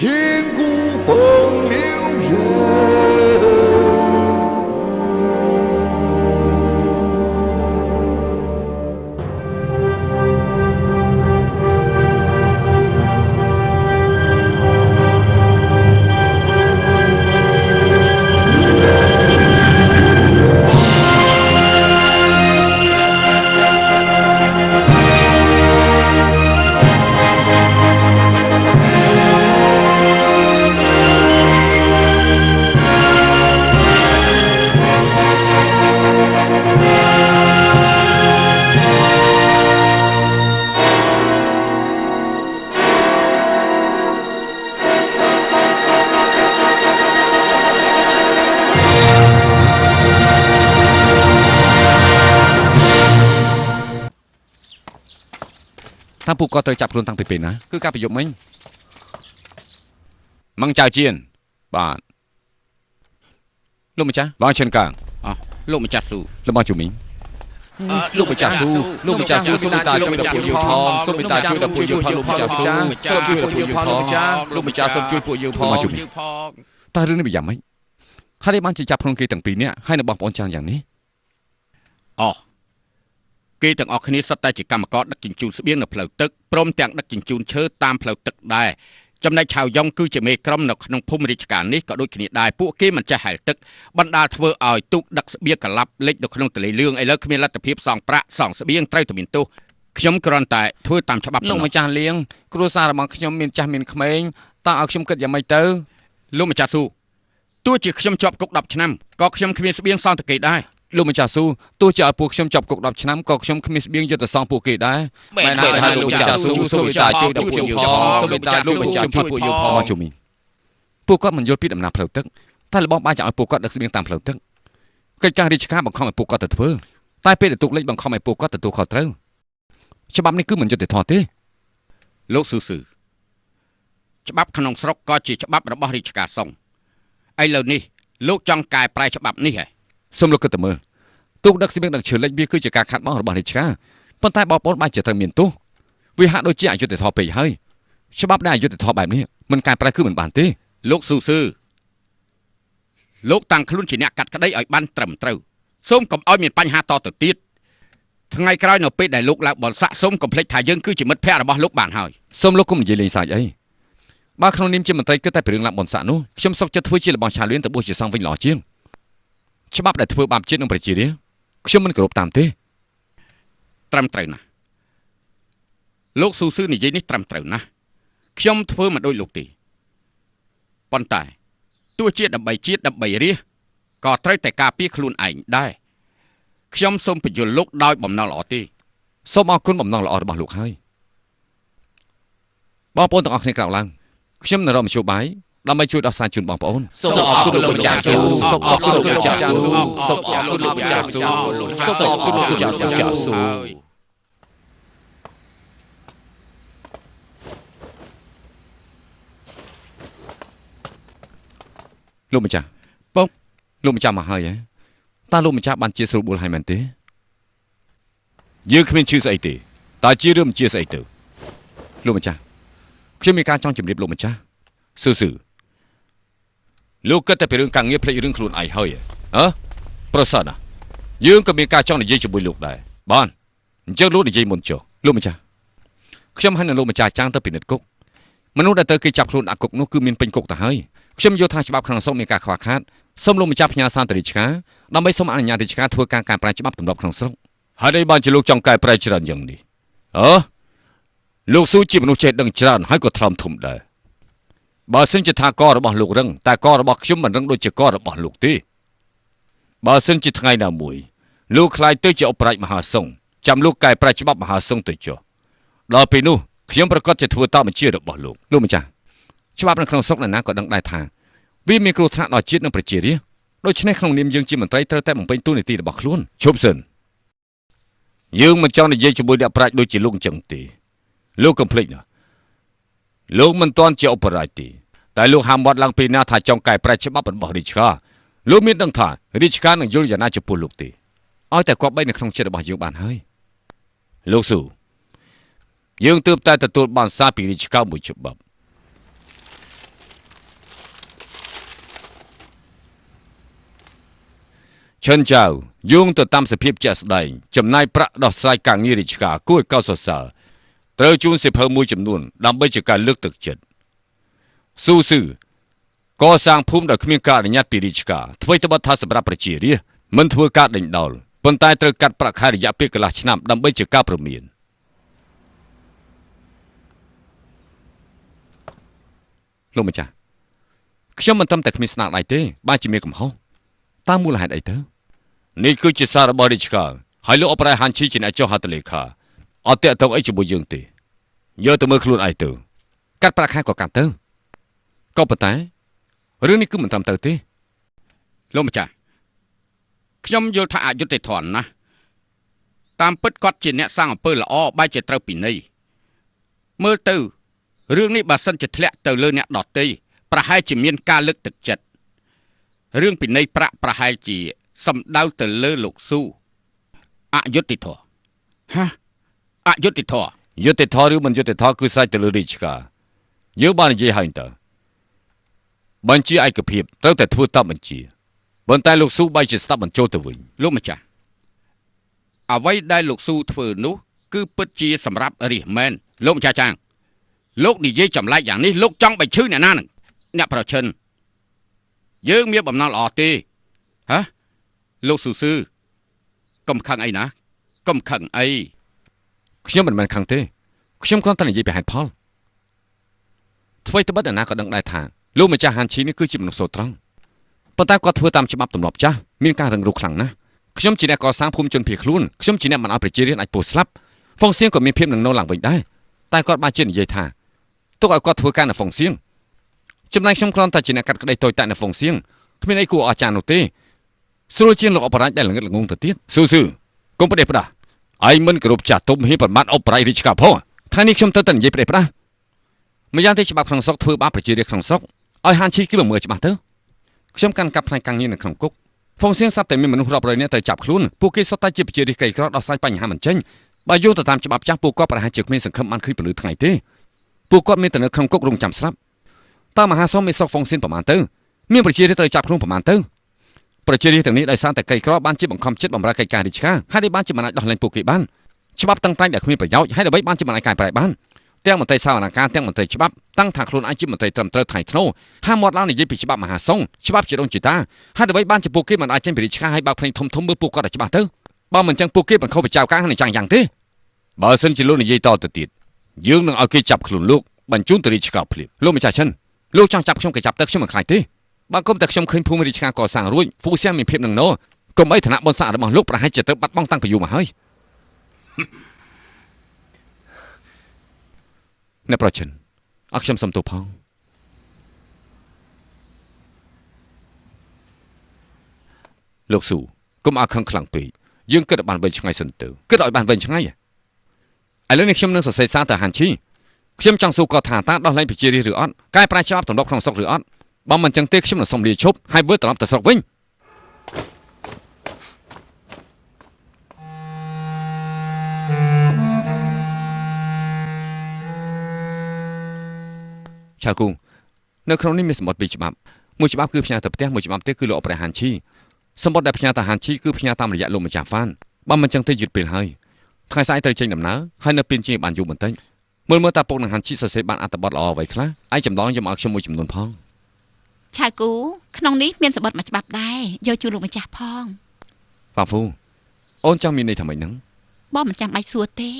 千古风流人。ถ้าពួកគាត់ត្រូវចាប់ខ្លួនតាំងពីពេលណាគឺការប្រយុទ្ធមិញម៉ងចៅជៀនបាទលោកម្ចាស់បងឈិនកាងលោកម្ចាស់ស៊ូលោកបងជូមីងលោកម្ចាស់ស៊ូលោកម្ចាស់ស៊ូសូមមេត្តាជួយដល់ពួកយើងផងសូមមេត្តាជួយដល់ពួកយើងផងលោកម្ចាស់ស៊ូសូមជួយដល់ពួកយើងផងលោកម្ចាស់លោកម្ចាស់សូមជួយពួកយើងផងជូមីងតើរឿងនេះវាយ៉ាងម៉េចហើយបានជាចាប់ខ្លួនគេទាំងពីរនាក់ហើយនៅបងប្អូនចាំយ៉ាងនេះគេទាំងអស់គ្នាសុទ្ធតែជាកម្មករដឹកជញ្ជូនស្បៀងនៅផ្លូវទឹកព្រមទាំងដឹកជញ្ជូនឈើតាមផ្លូវទឹកដែរចំណែកឆៅយ៉ុងគឺជាមេក្រុមនៅក្នុងភូមិរាជការនេះក៏ដូចគ្នាដែរពួកគេមិនចេះហែលទឹកបណ្ដាលធ្វើឲ្យទូកដឹកស្បៀងកលាប់លិចនៅក្នុងទន្លេលឿងឥឡូវគ្មានលទ្ធភាពសងប្រាក់សងស្បៀងត្រូវតែមានទោសខ្ញុំគ្រាន់តែធ្វើតាមច្បាប់លោកម្ចាស់លៀងគ្រួសាររបស់ខ្ញុំមានចាស់មានក្មេងតើឲ្យខ្ញុំគិតយ៉ាងម៉េចទៅលោកម្ចាស់ស៊ូទោះជាខ្ញុំជាប់គុក10ឆ្នាំក៏ខ្ញុំគ្មានស្បៀងសងទៅគេដែរលោកម្ចាស់ស៊ូទោះជាឲ្យពួកខ្ញុំជាប់គុក10ឆ្នាំក៏ខ្ញុំគ្មានស្បៀងយុទ្ធសងពួកគេដែរមែនហើយលោកម្ចាស់ស៊ូសូមមេត្តាជួយដល់ពួកខ្ញុំផងសូមមេត្តាលោកម្ចាស់ជួយពួកយើងផងជុំមីពួកគាត់មិនយល់ពីដំណើរផ្លូវទឹកតែលបងបានចង់ឲ្យពួកគាត់ដឹកស្បៀងតាមផ្លូវទឹកកិច្ចការរាជការបង្ខំឲ្យពួកគាត់ទៅធ្វើតែពេលដែលទូកលិចបង្ខំឲ្យពួកគាត់ទទួលខុសត្រូវច្បាប់នេះគឺមិនយុត្តិធម៌ទេលោកស៊ូច្បាប់ក្នុងស្រុកក៏ជាច្បាប់របស់រាជការសង្ឃឥឡូវនេះលោកចង់កែប្រែច្បាប់នេះហ៎សូមលោកគិតទៅមើលទូកដឹកស្បៀងដឹកឈើលិចវាគឺជាការខាត់បងរបស់រាជការប៉ុន្តែបងប្អូនបានជាត្រូវមានទោសវាហាក់ដូចជាអយុត្តិធម៌ពេកហើយច្បាប់ដែលអយុត្តិធម៌បែបនេះមិនកែប្រែគឺមិនបានទេលោកស៊ូលោកតាំងខ្លួនជាអ្នកកាត់ក្តីឲ្យបានត្រឹមត្រូវសូមកុំឲ្យមានបញ្ហាតទៅទៀតថ្ងៃក្រោយនៅពេលដែលលោកឡើងបនស័កសូមកុំភ្លេចថាយើងគឺជាមិត្តភក្តិរបស់លោកបានហើយសូមលោកកុំនិយាយលេងសើចអីបើក្នុងនាមជាមន្ត្រីគិតតែពីរឿងឡើងបនស័កនោះខ្ញុំសុខចិត្តធ្វើជាលបងឆាលៀនទៅបួសជាសង្ឃវិញល្អជាងច្បាប់ដែលធ្វើបាបជាតិនឹងប្រជារាស្ត្រខ្ញុំមិនគោរពតាមទេត្រឹមត្រូវណាស់លោកស៊ូនិយាយនេះត្រឹមត្រូវណាស់ខ្ញុំធ្វើមិនដូចលោកទេប៉ុន្តែទោះជាដើម្បីជាតិដើម្បីរាស្ត្រក៏ត្រូវតែការពារខ្លួនឯងដែរខ្ញុំសូមបញ្យល់លោកដោយបំណងល្អទេសូមអរគុណបំណងល្អរបស់លោកហើយបងប្អូនទាំងអស់គ្នាក្រោកឡើងខ្ញុំនៅរកមធ្យោបាយដើម្បីជួយដោះស្រាយជូនបងប្អូនសូមអរគុណលោកម្ចាស់ស៊ូសូមអរគុណលោកម្ចាស់ស៊ូសូមអរគុណលោកម្ចាស់ស៊ូសូមអរគុណលោកម្ចាស់ស៊ូលោកម្ចាស់ពុកលោកម្ចាស់មកហើយតើលោកម្ចាស់បានជាស្រួលបួលហើយមែនទេយើងគ្មានជឿស្អីទេតើជារឿងមិនជាស្អីទៅលោកម្ចាស់ខ្ញុំមានការចង់ជម្រាបលោកម្ចាស់ស៊ូលោកគិតតែពីរឿងការងារផ្លេចរឿងខ្លួនឯងហើយប្រសិនណាយើងក៏មានការចង់និយាយជាមួយលោកដែរបានអញ្ចឹងលោកនិយាយមុនចុះលោកម្ចាស់ខ្ញុំហើយនឹងលោកម្ចាស់ចាំងទៅពិនិត្យគុកមនុស្សដែលទៅគេចាប់ខ្លួនដាក់គុកនោះគឺមានពេញគុកទៅហើយខ្ញុំយល់ថាច្បាប់ក្នុងស្រុកមានការខ្វះខាតសូមលោកម្ចាស់ផ្ញើសារទៅរាជការដើម្បីសូមអនុញ្ញាតរាជការធ្វើការកែប្រែច្បាប់ទម្លាប់ក្នុងស្រុកហើយនេះបានជាលោកចង់កែប្រែច្រើនយ៉ាងនេះលោកស៊ូជាមនុស្សចេះដឹងច្រើនហើយក៏ថ្លឹមធំដែរបើសិនជាថាករបស់លោករឹងតែករបស់ខ្ញុំមិនរឹងដូចជាករបស់លោកទេបើសិនជាថ្ងៃណាមួយលោកខ្លាយទៅជាអបរាជមហាសង្ឃចាំលោកកែប្រែច្បាប់មហាសង្ឃទៅចុះដល់ពេលនោះខ្ញុំប្រកាសជាធ្វើតាមបញ្ជារបស់លោកម្ចាស់ច្បាប់នៅក្នុងស្រុកណាក៏ដឹងដែរថាវាមានគ្រោះថ្នាក់ដល់ជាតិនិងប្រជារាស្ត្រដូច្នេះក្នុងនាមយើងជាមន្ត្រីត្រូវតែបំពេញតួនាទីរបស់ខ្លួនឈប់សិនយើងមិនចង់និយាយជាមួយអ្នកប្រាជ្ញដូចជាលោកអញ្ចឹងទេលោកកុំភ្លេចណាលោកមិនទាន់ជាអបរាជទេតែលោកហាមមាត់ឡើងពីណាថាចង់កែប្រែច្បាប់របស់រាជការលោកមានដឹងថារាជការនឹងយល់យ៉ាងណាចំពោះលោកទេឲ្យតែគាត់បីនៅក្នុងចិត្តរបស់យើងបានហើយលោកស៊ូយើងទើបតែទទួលបានសារពីរាជការមួយច្បាប់ Chân chào, dùng từ tam sự phiếp chết đầy, chấm nay bạc đọc sai càng như rich cả, cuối cao sở sở. Trời chung sẽ phơ mùi chấm nuôn, đam bây chỉ cả lực thực chất. Su sư, có sang phum đã khmiên cả để nhát bị rich cả, thôi ta bắt thà sẽ bạc chỉ ria, mình thua cả đánh đào, bên tai trời cắt bạc hai giả bị cái lá chnam, đam bây chỉ cả bờ miền. Lúc mà cha, khi mình tâm tạc mình snạc lại thế, ba chỉ mê cầm hông, ta mua lại đại tớ. Nếu cứ chỉ sao bỏ đi cả, hai lúc ở hành chi chỉ này cho họ tự lấy cả, ở tiệm tàu ấy chỉ bồi dưỡng tì, giờ tụi mới luôn ai tớ, cắt bạc hai có cản tớ, có bật tay, rồi này cứ mình tâm tớ thế. Lúc mà cha, khi vô thả vô tệ thọn na, tam bứt quát chỉ nẹt sang ở bờ là o bay chỉ trâu pin này, mơ từ, rương này bà sân chỉ lẹ từ lơ nẹt đọt tây, bà hai chỉ miên ca lực thực chất, rương pin này bà hai chỉ sầm đau từ lơ lục su, vô tệ thọ, ha, vô tệ thọ. Vô tệ thọ rồi mình vô tệ thọ cứ sai từ lơ đi cả, nhớ bạn gì hay tớ, bạn chỉ ai cướp hiệp, tớតែធ្វើតាមបញ្ជាប៉ុន្តែលោកស៊ូបាយជាស្ដាប់បញ្ចូលទៅវិញ លោកម្ចាស់អ្វីដែលលោកស៊ូធ្វើនោះគឺពិតជាសម្រាប់រាជមែនលោកម្ចាស់ចាងលោកនិយាយចម្លែកយ៉ាងនេះលោកចង់បញ្ឈឺអ្នកណានឹងអ្នកប្រឈិនយើងមានបំណងល្អទេហ៎លោកស៊ូស៊ឺកុំខឹងអីណាកុំខឹងអី ខ្ញុំមិនមែនខឹងទេខ្ញុំគ្រាន់តែនិយាយពីហេតុផលអ្វីត្បិតអ្នកណាក៏ដឹងដែរថាលោកម្ចាស់ហាន់ឈីនេះគឺជាមនុស្សសូត្រង់ប៉ុន្តែគាត់ធ្វើតាមច្បាប់ទម្លាប់ចាស់មានការរឹងរូសខ្លាំងណាស់ខ្ញុំជាអ្នកកសាងភូមិជនភៀសខ្លួនខ្ញុំជាអ្នកមិនអោយប្រជារាស្ត្រអាចពោះស្លាប់ហ្វុងសៀងក៏មានភាពនឹងនៅឡើងវិញដែរតែគាត់បានជានិយាយថាទុកឲ្យគាត់ធ្វើការនៅហ្វុងសៀងចំណែកខ្ញុំគ្រាន់តែជាអ្នកកាត់ក្តីតូចតាចនៅហ្វុងសៀងគ្មានអីគួរអស្ចារ្យនោះទេស្រួលជាងលោកអបរាជដែលល្ងឹតល្ងងទៅទៀតស៊ូកុំប្រទេសផ្ដាស់ឯងមិនគោរពចាស់ទុំហ៊ានប្រមាថអបរាជរាជការផងថ្ងៃនេះខ្ញុំទៅតែនិយាយប្រទេសផ្ដាស់ម្យ៉ាងទេច្បាប់ក្នុងស្រុកធ្វើបាបប្រជារាស្ត្រក្នុងស្រុកឲ្យហាន់ឈីគឺមើលច្បាស់ទៅខ្ញុំកាន់កាប់ផ្នែកការងារនៅក្នុងគុកហ្វុងសៀងស្រាប់តែមានមនុស្សរាប់រយនាក់ទៅចាប់ខ្លួនពួកគេសុទ្ធតែជាប្រជារាស្ត្រក្រីក្រដោះស្រាយបញ្ហាមិនចេញបើយោងទៅតាមច្បាប់ចាស់ពួកគាត់ប្រហែលជាគ្មានសង្ឃឹមបានឃើញពលឺថ្ងៃទេពួកគាត់មានតែនៅក្នុងគុករងចាំស្លាប់តើមហាសង្ឃមានស្រុកហ្វុងសៀងប្រមាណទៅមានប្រជារាស្ត្រត្រូវចាប់ខ្លួនប្រមាណទៅប្រជារាស្ត្រទាំងនេះដោយសារតែក្រីក្របានជាបង្ខំចិត្តបម្រើកិច្ចការរាជការហើយបានជាមិនអាចដោះលែងពួកគេបានច្បាប់តឹងតែងដែលគ្មានប្រយោជន៍ហើយដើម្បីបានជាមិនអាចកែប្រែបានទាំងមន្ត្រីសាវនាការទាំងមន្ត្រីច្បាប់តាំងថាខ្លួនឯងជាមន្ត្រីត្រឹមត្រូវថ្ងៃធ្នូហាមាត់ឡើងនិយាយពីច្បាប់មហាសង្ឃច្បាប់ជាដូនជាតាហើយដើម្បីបានជាពួកគេមិនអាចចេញពីរាជការឲ្យបើកភ្នែកធំធំមើលពួកគាត់ឲ្យច្បាស់ទៅបើមិនចឹងពួកគេមិនខុសពីចៅការនឹងចាំងយ៉ាងទេបើសិនជាលោកនិយាយតទៅទៀតយើងនឹងឲ្យគេចាប់ខ្លួនលោកបញ្ជូនទៅរាជការភ្លាមលោកម្ចាស់ឈិនលោកចង់ចាប់ខ្ញុំក៏ចាប់ទៅខ្ញុំមិនខ្លាចទេបើគុំតែខ្ញុំឃើញភូមិរាជការកសាងរួចហ្វូសៀងមានភាពនឹងណូគុំអីឋានៈបុណ្យស័ក្តិរបស់លោកប្រហែលជាទៅបាត់បង់តាំងពីយូរមកហើយអ្នកប្រជិនអរខ្ញុំសុំទោសផងលោកស៊ូកុំអើខឹងខ្លាំងពេកយើងគិតឲ្យបានវែងឆ្ងាយសិនទៅគិតឲ្យបានវែងឆ្ងាយឥឡូវនេះខ្ញុំនឹងសរសេរសារទៅហាន់ឈីខ្ញុំចង់សួរគាត់ថាតើដោះលែងប្រជារាស្ត្រឬអត់កែប្រែច្បាប់ទម្លាប់ក្នុងស្រុកឬអត់បើមិនចឹងទេខ្ញុំនឹងសុំលាឈប់ហើយវិលត្រឡប់ទៅស្រុកវិញឆាគូនៅក្នុងនេះមានសម្បត្តិពីរច្បាប់មួយច្បាប់គឺផ្ញើទៅផ្ទះមួយច្បាប់ទៀតគឺលោកអព្រះហាន់ឈីសម្បត្តិដែលផ្ញើទៅហាន់ឈីគឺផ្ញើតាមរយៈលោកម្ចាស់ហ្វានបើមិនចឹងទេយឺតពេលហើយថ្ងៃស្អែកត្រូវចេញដំណើរហើយនៅពេលជាបានយូរបន្តិចមើលតាពុកនឹងហាន់ឈីសរសេរបានអត្ថបទល្អអ្វីខ្លះឯចម្លងយកមកឲ្យខ្ញុំមួយចំនួនផងឆាគូក្នុងនេះមានសម្បត្តិមួយច្បាប់ដែរយកជូនលោកម្ចាស់ផងប៉ាហ្វូអូនចង់មានន័យថាម៉េចហ្នឹងបងមិនចាំបាច់សួរទេ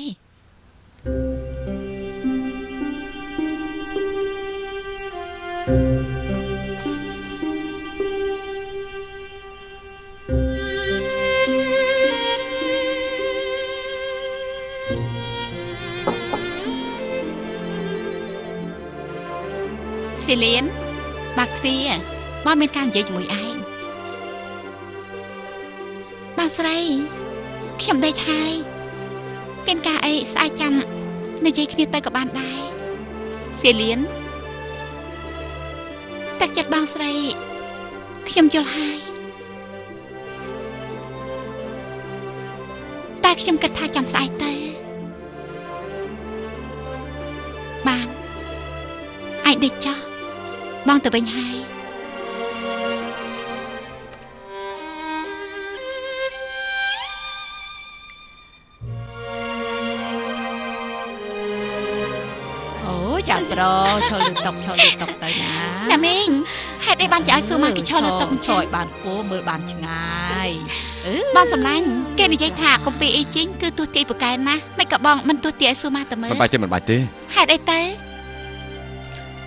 សេលៀនបាក់ទ្វាបងមានការនិយាយជាមួយឯងបងស្រីខ្ញុំដេកហើយមានការអីស្អែកចាំនិយាយគ្នាទៅក៏បានដែរសេលៀនទឹកចិត្តបងស្រីខ្ញុំយល់ហើយតែខ្ញុំគិតថាចាំស្អែកទៅបានអាចដេកចោះបងទៅវិញហើយ ยจับรอชอลือตกទៅណា ណាមីងហេតុអីបានចឲ្យស៊ូម៉ាគេឈរលើតុអញ្ចឹ ច ង យបានគោមើលបានឆ្ងាយ បងសម្លាញ់គេនិយាយថាកុំពីអីជីងគឺទោះទាយពូកែណាមិនក៏បងមិនទោះទាយឲ្យស៊ូម៉ាទៅមើល មិនបាច់ទេមិនបាច់ទេ ហេតុអីទៅ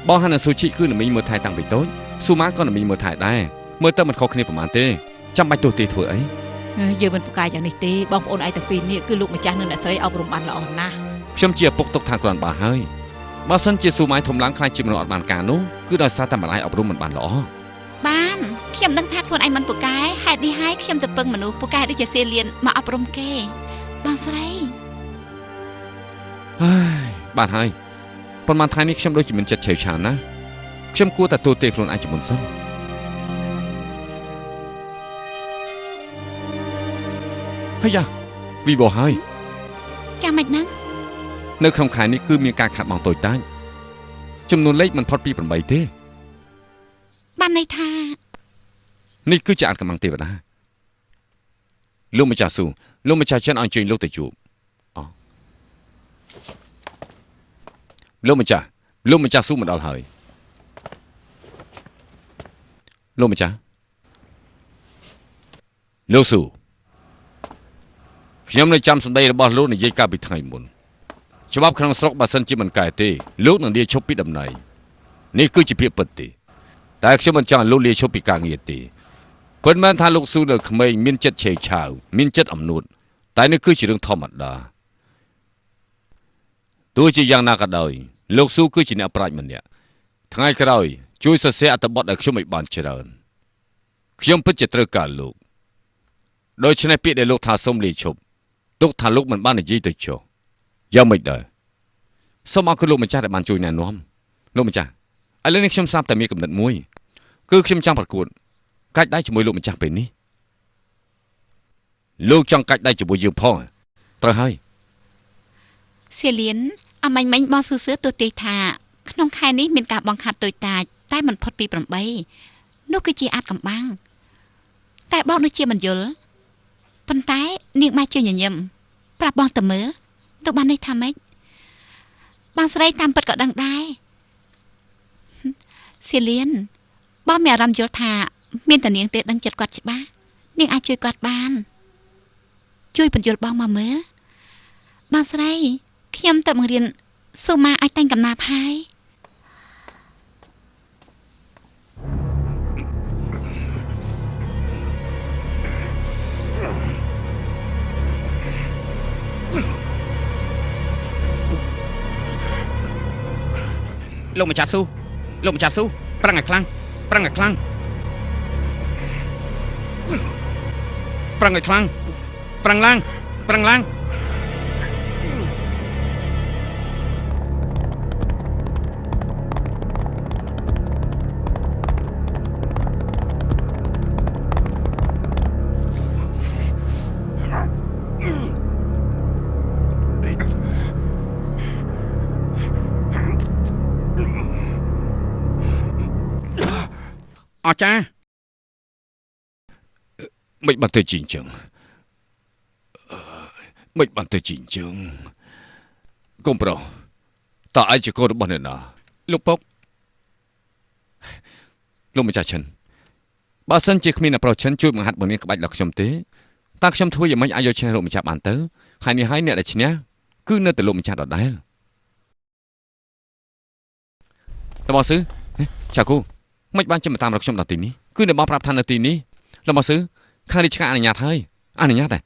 បងហានស៊ូជីគឺនមីងមើលថែតាំងពីតូចស៊ូម៉ាក៏នមីងមើលថែដែរមើលទៅមិនខុសគ្នាប្រហែលទេចាំបាច់ទោះទេធ្វើអី យើងមិនប្រកាសយ៉ាងនេះទេបងប្អូនឯងទាំងពីរនេះគឺលោកម្ចាស់និងអ្នកស្រីអប់រំបានល្អណាស់ ខ្ញុំជាឪពុកទុកថាគ្រាន់បើហើយបើសិនជាស៊ូម៉ាធំឡើងខ្លាចជាមនុស្សអត់បានការនោះគឺដោយសារតែម្ដាយអប់រំមិនបានល្អ បានខ្ញុំដឹងថាខ្លួនឯងមិនពូកែហេតុនេះហើយខ្ញុំទៅពឹងមនុស្សពូកែដូចជាសេលៀនមកអប់រំគេបងស្រី ហើយបានហើយប៉ុន្មានថ្ងៃនេះខ្ញុំដូចជាមានចិត្តឆេវឆាវណាស់ខ្ញុំគួរតែទូទេខ្លួនឯងជាមុនសិនហើយយ៉ាវីវហើយ ចាំមិនហ្នឹង នៅក្នុងខែនេះគឺមានការខាត់បងតូចតាចចំនួនលេខមិនផុតពី8ទេ បានន័យថា នេះគឺជាអត្តកម្លាំងទេវតាលោកម្ចាស់ស៊ូលោកម្ចាស់ចិនឲ្យអញ្ជើញលោកទៅជួបអូលោកម្ចាស់ស៊ូមកដល់ហើយលោកម្ចាស់លោកស៊ូខ្ញុំនៅចាំសម្ដីរបស់លោកនិយាយកាលពីថ្ងៃមុនច្បាប់ក្នុងស្រុកបើសិនជាមិនកែទេលោកនឹងលាឈប់ពីតំណែងនេះគឺជាភាពពិតទេតែខ្ញុំមិនចង់ឲ្យលោកលាឈប់ពីការងារទេប៉ុន្មានថាលោកស៊ូនៅក្មេងមានចិត្តឆេវឆាវមានចិត្តអំនួតតែនេះគឺជារឿងធម្មតាទោះជាយ៉ាងណាក៏ដោយលោកស៊ូគឺជាអ្នកប្រាជ្ញម្នាក់ថ្ងៃក្រោយជួយសរសេរអត្ថបទឲ្យខ្ញុំឲ្យបានច្រើនខ្ញុំពិតជាត្រូវការលោកដូច្នេះពាក្យដែលលោកថាសូមលាឈប់ទុកថាលោកមិនបាននិយាយទៅចុះយ៉ាងម៉េចដែរសូមអរគុណលោកម្ចាស់ដែលបានជួយណែនាំលោកម្ចាស់ឥឡូវនេះខ្ញុំស្រាប់តែមានកំណត់មួយគឺខ្ញុំចង់ប្រកួតកាច់ដៃជាមួយលោកម្ចាស់ពេលនេះលោកចង់កាច់ដៃជាមួយយើងផងត្រូវហើយ សេលៀនអមាញ់មិញបងស៊ូសឿទោះទាយថាក្នុងខែនេះមានការបង្ខាត់តូចតាចតែមិនផុតពី8នោះគឺជាអាចកំបាំងតែបងដូចជាមិនយល់ប៉ុន្តែនាងម៉ែជាញញឹមប្រាប់បងទៅមើលទៅបាននេះថាម៉េចបងស្រីតាមពិតក៏ដឹងដែរសេលៀនបងមានអារម្មណ៍យល់ថាមានតែនាងទេដឹងចិត្តគាត់ច្បាស់នាងអាចជួយគាត់បានជួយបញ្យល់បងមកមើលបងស្រីខ្ញុំទៅបង្រៀនស៊ូម៉ាឲ្យតែងកំណាព្យហើយ លោកម្ចាស់ស៊ូប្រឹងឲ្យខ្លាំងប្រឹងឲ្យខ្លាំងប្រឹងឡើង អចារ្យ មិនបានទៅជីងចឹងមិនបានទៅជីងចឹងកុំប្រុសតើអាចជាកូនរបស់អ្នកណា លោកពុក លោកម្ចាស់ឈិនបើសិនជាគ្មានអ្នកប្រុសឈិនជួយបង្ហាត់បង្រៀនក្បាច់ដល់ខ្ញុំទេតើខ្ញុំធ្វើយ៉ាងម៉េចអាចយកឈ្នះលោកម្ចាស់បានទៅហើយនេះហើយអ្នកដែលឈ្នះគឺនៅតែលោកម្ចាស់ដដែលតើបងស៊ឺចាគូមិនបានចាំតាមរកខ្ញុំដល់ទីនេះគឺអ្នកបងប្រាប់ថានៅទីនេះលោកមកស៊ឺខាងរាជការអនុញ្ញាតហើយអនុញ្ញាតដែរ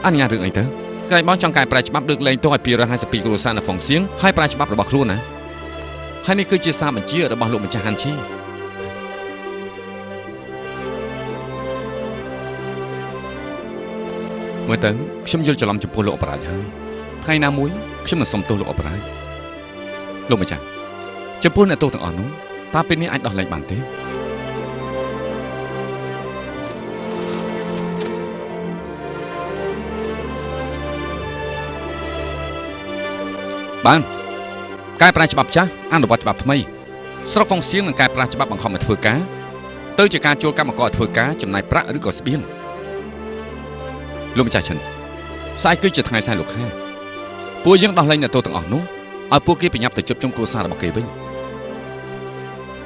អនុញ្ញាតរឿងអីទៅក្រែងបងចង់កែប្រែច្បាប់លើកលែងទោសឲ្យ252គ្រួសារនៅហ្វុងសៀងហើយប្រែច្បាប់របស់ខ្លួនណាហើយនេះគឺជាសារបញ្ជារបស់លោកម្ចាស់ហាន់ឈីមើលទៅខ្ញុំយល់ច្រឡំចំពោះលោកអបរាជហើយថ្ងៃណាមួយខ្ញុំនឹងសុំទោសលោកអបរាជលោកម្ចាស់ចំពោះអ្នកទោសទាំងអស់នោះតើពេលនេះអាចដោះលែងបានទេបានកែប្រែច្បាប់ចាស់អនុវត្តច្បាប់ថ្មីស្រុកហ្វុងសៀងនឹងកែប្រែច្បាប់បង្ខំឲ្យធ្វើការទៅជាការជួលកម្មករឲ្យធ្វើការចំណាយប្រាក់ឬក៏ស្បៀងលោកម្ចាស់ឈិនស្អែកគឺជាថ្ងៃសៅរ៍លោកខែពួកយើងដោះលែងអ្នកទោសទាំងអស់នោះ ឲ្យពួកគេប្រញាប់ទៅជួបជុំគ្រួសាររបស់គេវិញ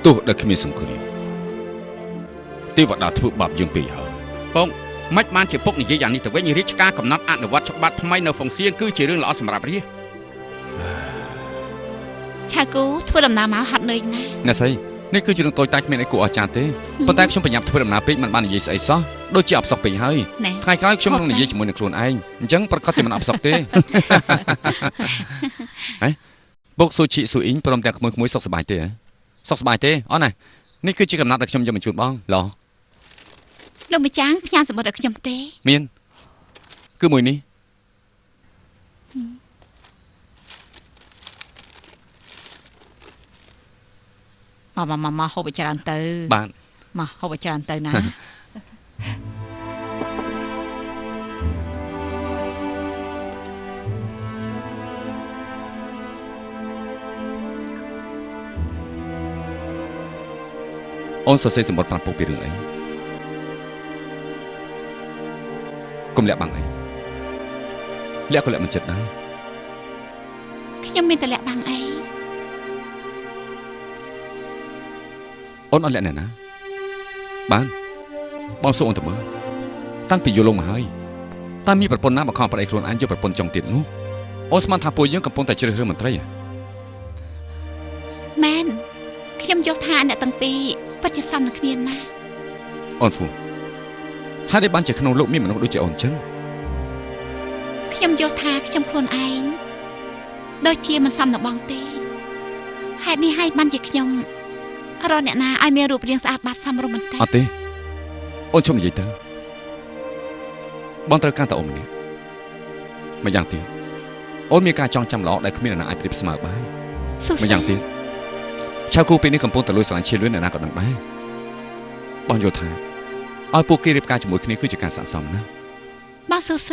ទោះដែលគ្មានសង្គ្រាមទេវតាធ្វើបាបយើងពេកហើយ ពងមិនបានជាពុកនិយាយយ៉ាងនេះទៅវិញរាជការកំណត់អនុវត្តច្បាប់ថ្មីនៅហ្វុងសៀងគឺជារឿងល្អសម្រាប់រាជ ឆាគូធ្វើដំណើរមកហត់នឿយណាស់ អ្នកស្រីនេះគឺជារឿងតូចតាចគ្មានអីគួរអស្ចារ្យទេប៉ុន្តែខ្ញុំប្រញាប់ធ្វើដំណើរពេកមិនបាននិយាយស្អីសោះដូចជាអបសក់ពេកហើយថ្ងៃក្រោយខ្ញុំនឹងនិយាយជាមួយនឹងខ្លួនឯងអញ្ចឹងប្រកាសជាមិនអបសក់ទេ ហេបុកស៊ូជីស៊ូអ៊ីងព្រមទាំងក្មួយសុខសប្បាយទេសុខសប្បាយទេអូនណានេះគឺជាកំណត់ដែលខ្ញុំយកមកជូនបងឡោះ លោកម្ចាស់ផ្ញើសម្បត្តិឲ្យខ្ញុំទេ មានគឺមួយនេះ មកហូបឲ្យច្រើនទៅ បាទ មកហូបឲ្យច្រើនទៅណា អូនសរសេរសម្បត្តិប្រាប់ពុកពីរឿងអីកុំលាក់បាំងអីលាក់ក៏លាក់មិនចិត្តដែរ ខ្ញុំមានតែលាក់បាំងអី អូនអត់លាក់អ្នកណាបានបងសុំអូនទៅមើលតាំងពីយល់លងមកហើយតើមានប្រពន្ធណាមកខំប្តីខ្លួនឯងយកប្រពន្ធចុងទៀតនោះអូនស្មានថាពួកយើងកំពុងតែជ្រើសរើសមន្ត្រី មែនខ្ញុំយល់ថាអ្នកទាំងពីរពិតជាសមនឹងគ្នាណាស់ អូនហ្វូហើយដែលបានជាក្នុងលោកមានមនុស្សដូចជាអូនចឹង ខ្ញុំយល់ថាខ្ញុំខ្លួនឯងដូចជាមិនសមនឹងបងទេហេតុនេះហើយបានជាខ្ញុំរកអ្នកណាឲ្យមានរូបរាងស្អាតបាតសមរម្យបន្តិច អត់ទេអូនជុំនិយាយទៅបងត្រូវការតែអូនម្នាក់ម្យ៉ាងទៀតអូនមានការចងចាំល្អដែលគ្មានអ្នកណាអាចប្រៀបស្មើបាន សុខ ម្យ៉ាងទៀតឆៅគូពេលនេះកំពុងតែលួចស្រឡាញ់ឈៀលលឿនអ្នកណាក៏ដឹងដែរបងយល់ថាឲ្យពួកគេរៀបការជាមួយគ្នាគឺជាការស័ក្តិសមណាស់ បងសុខ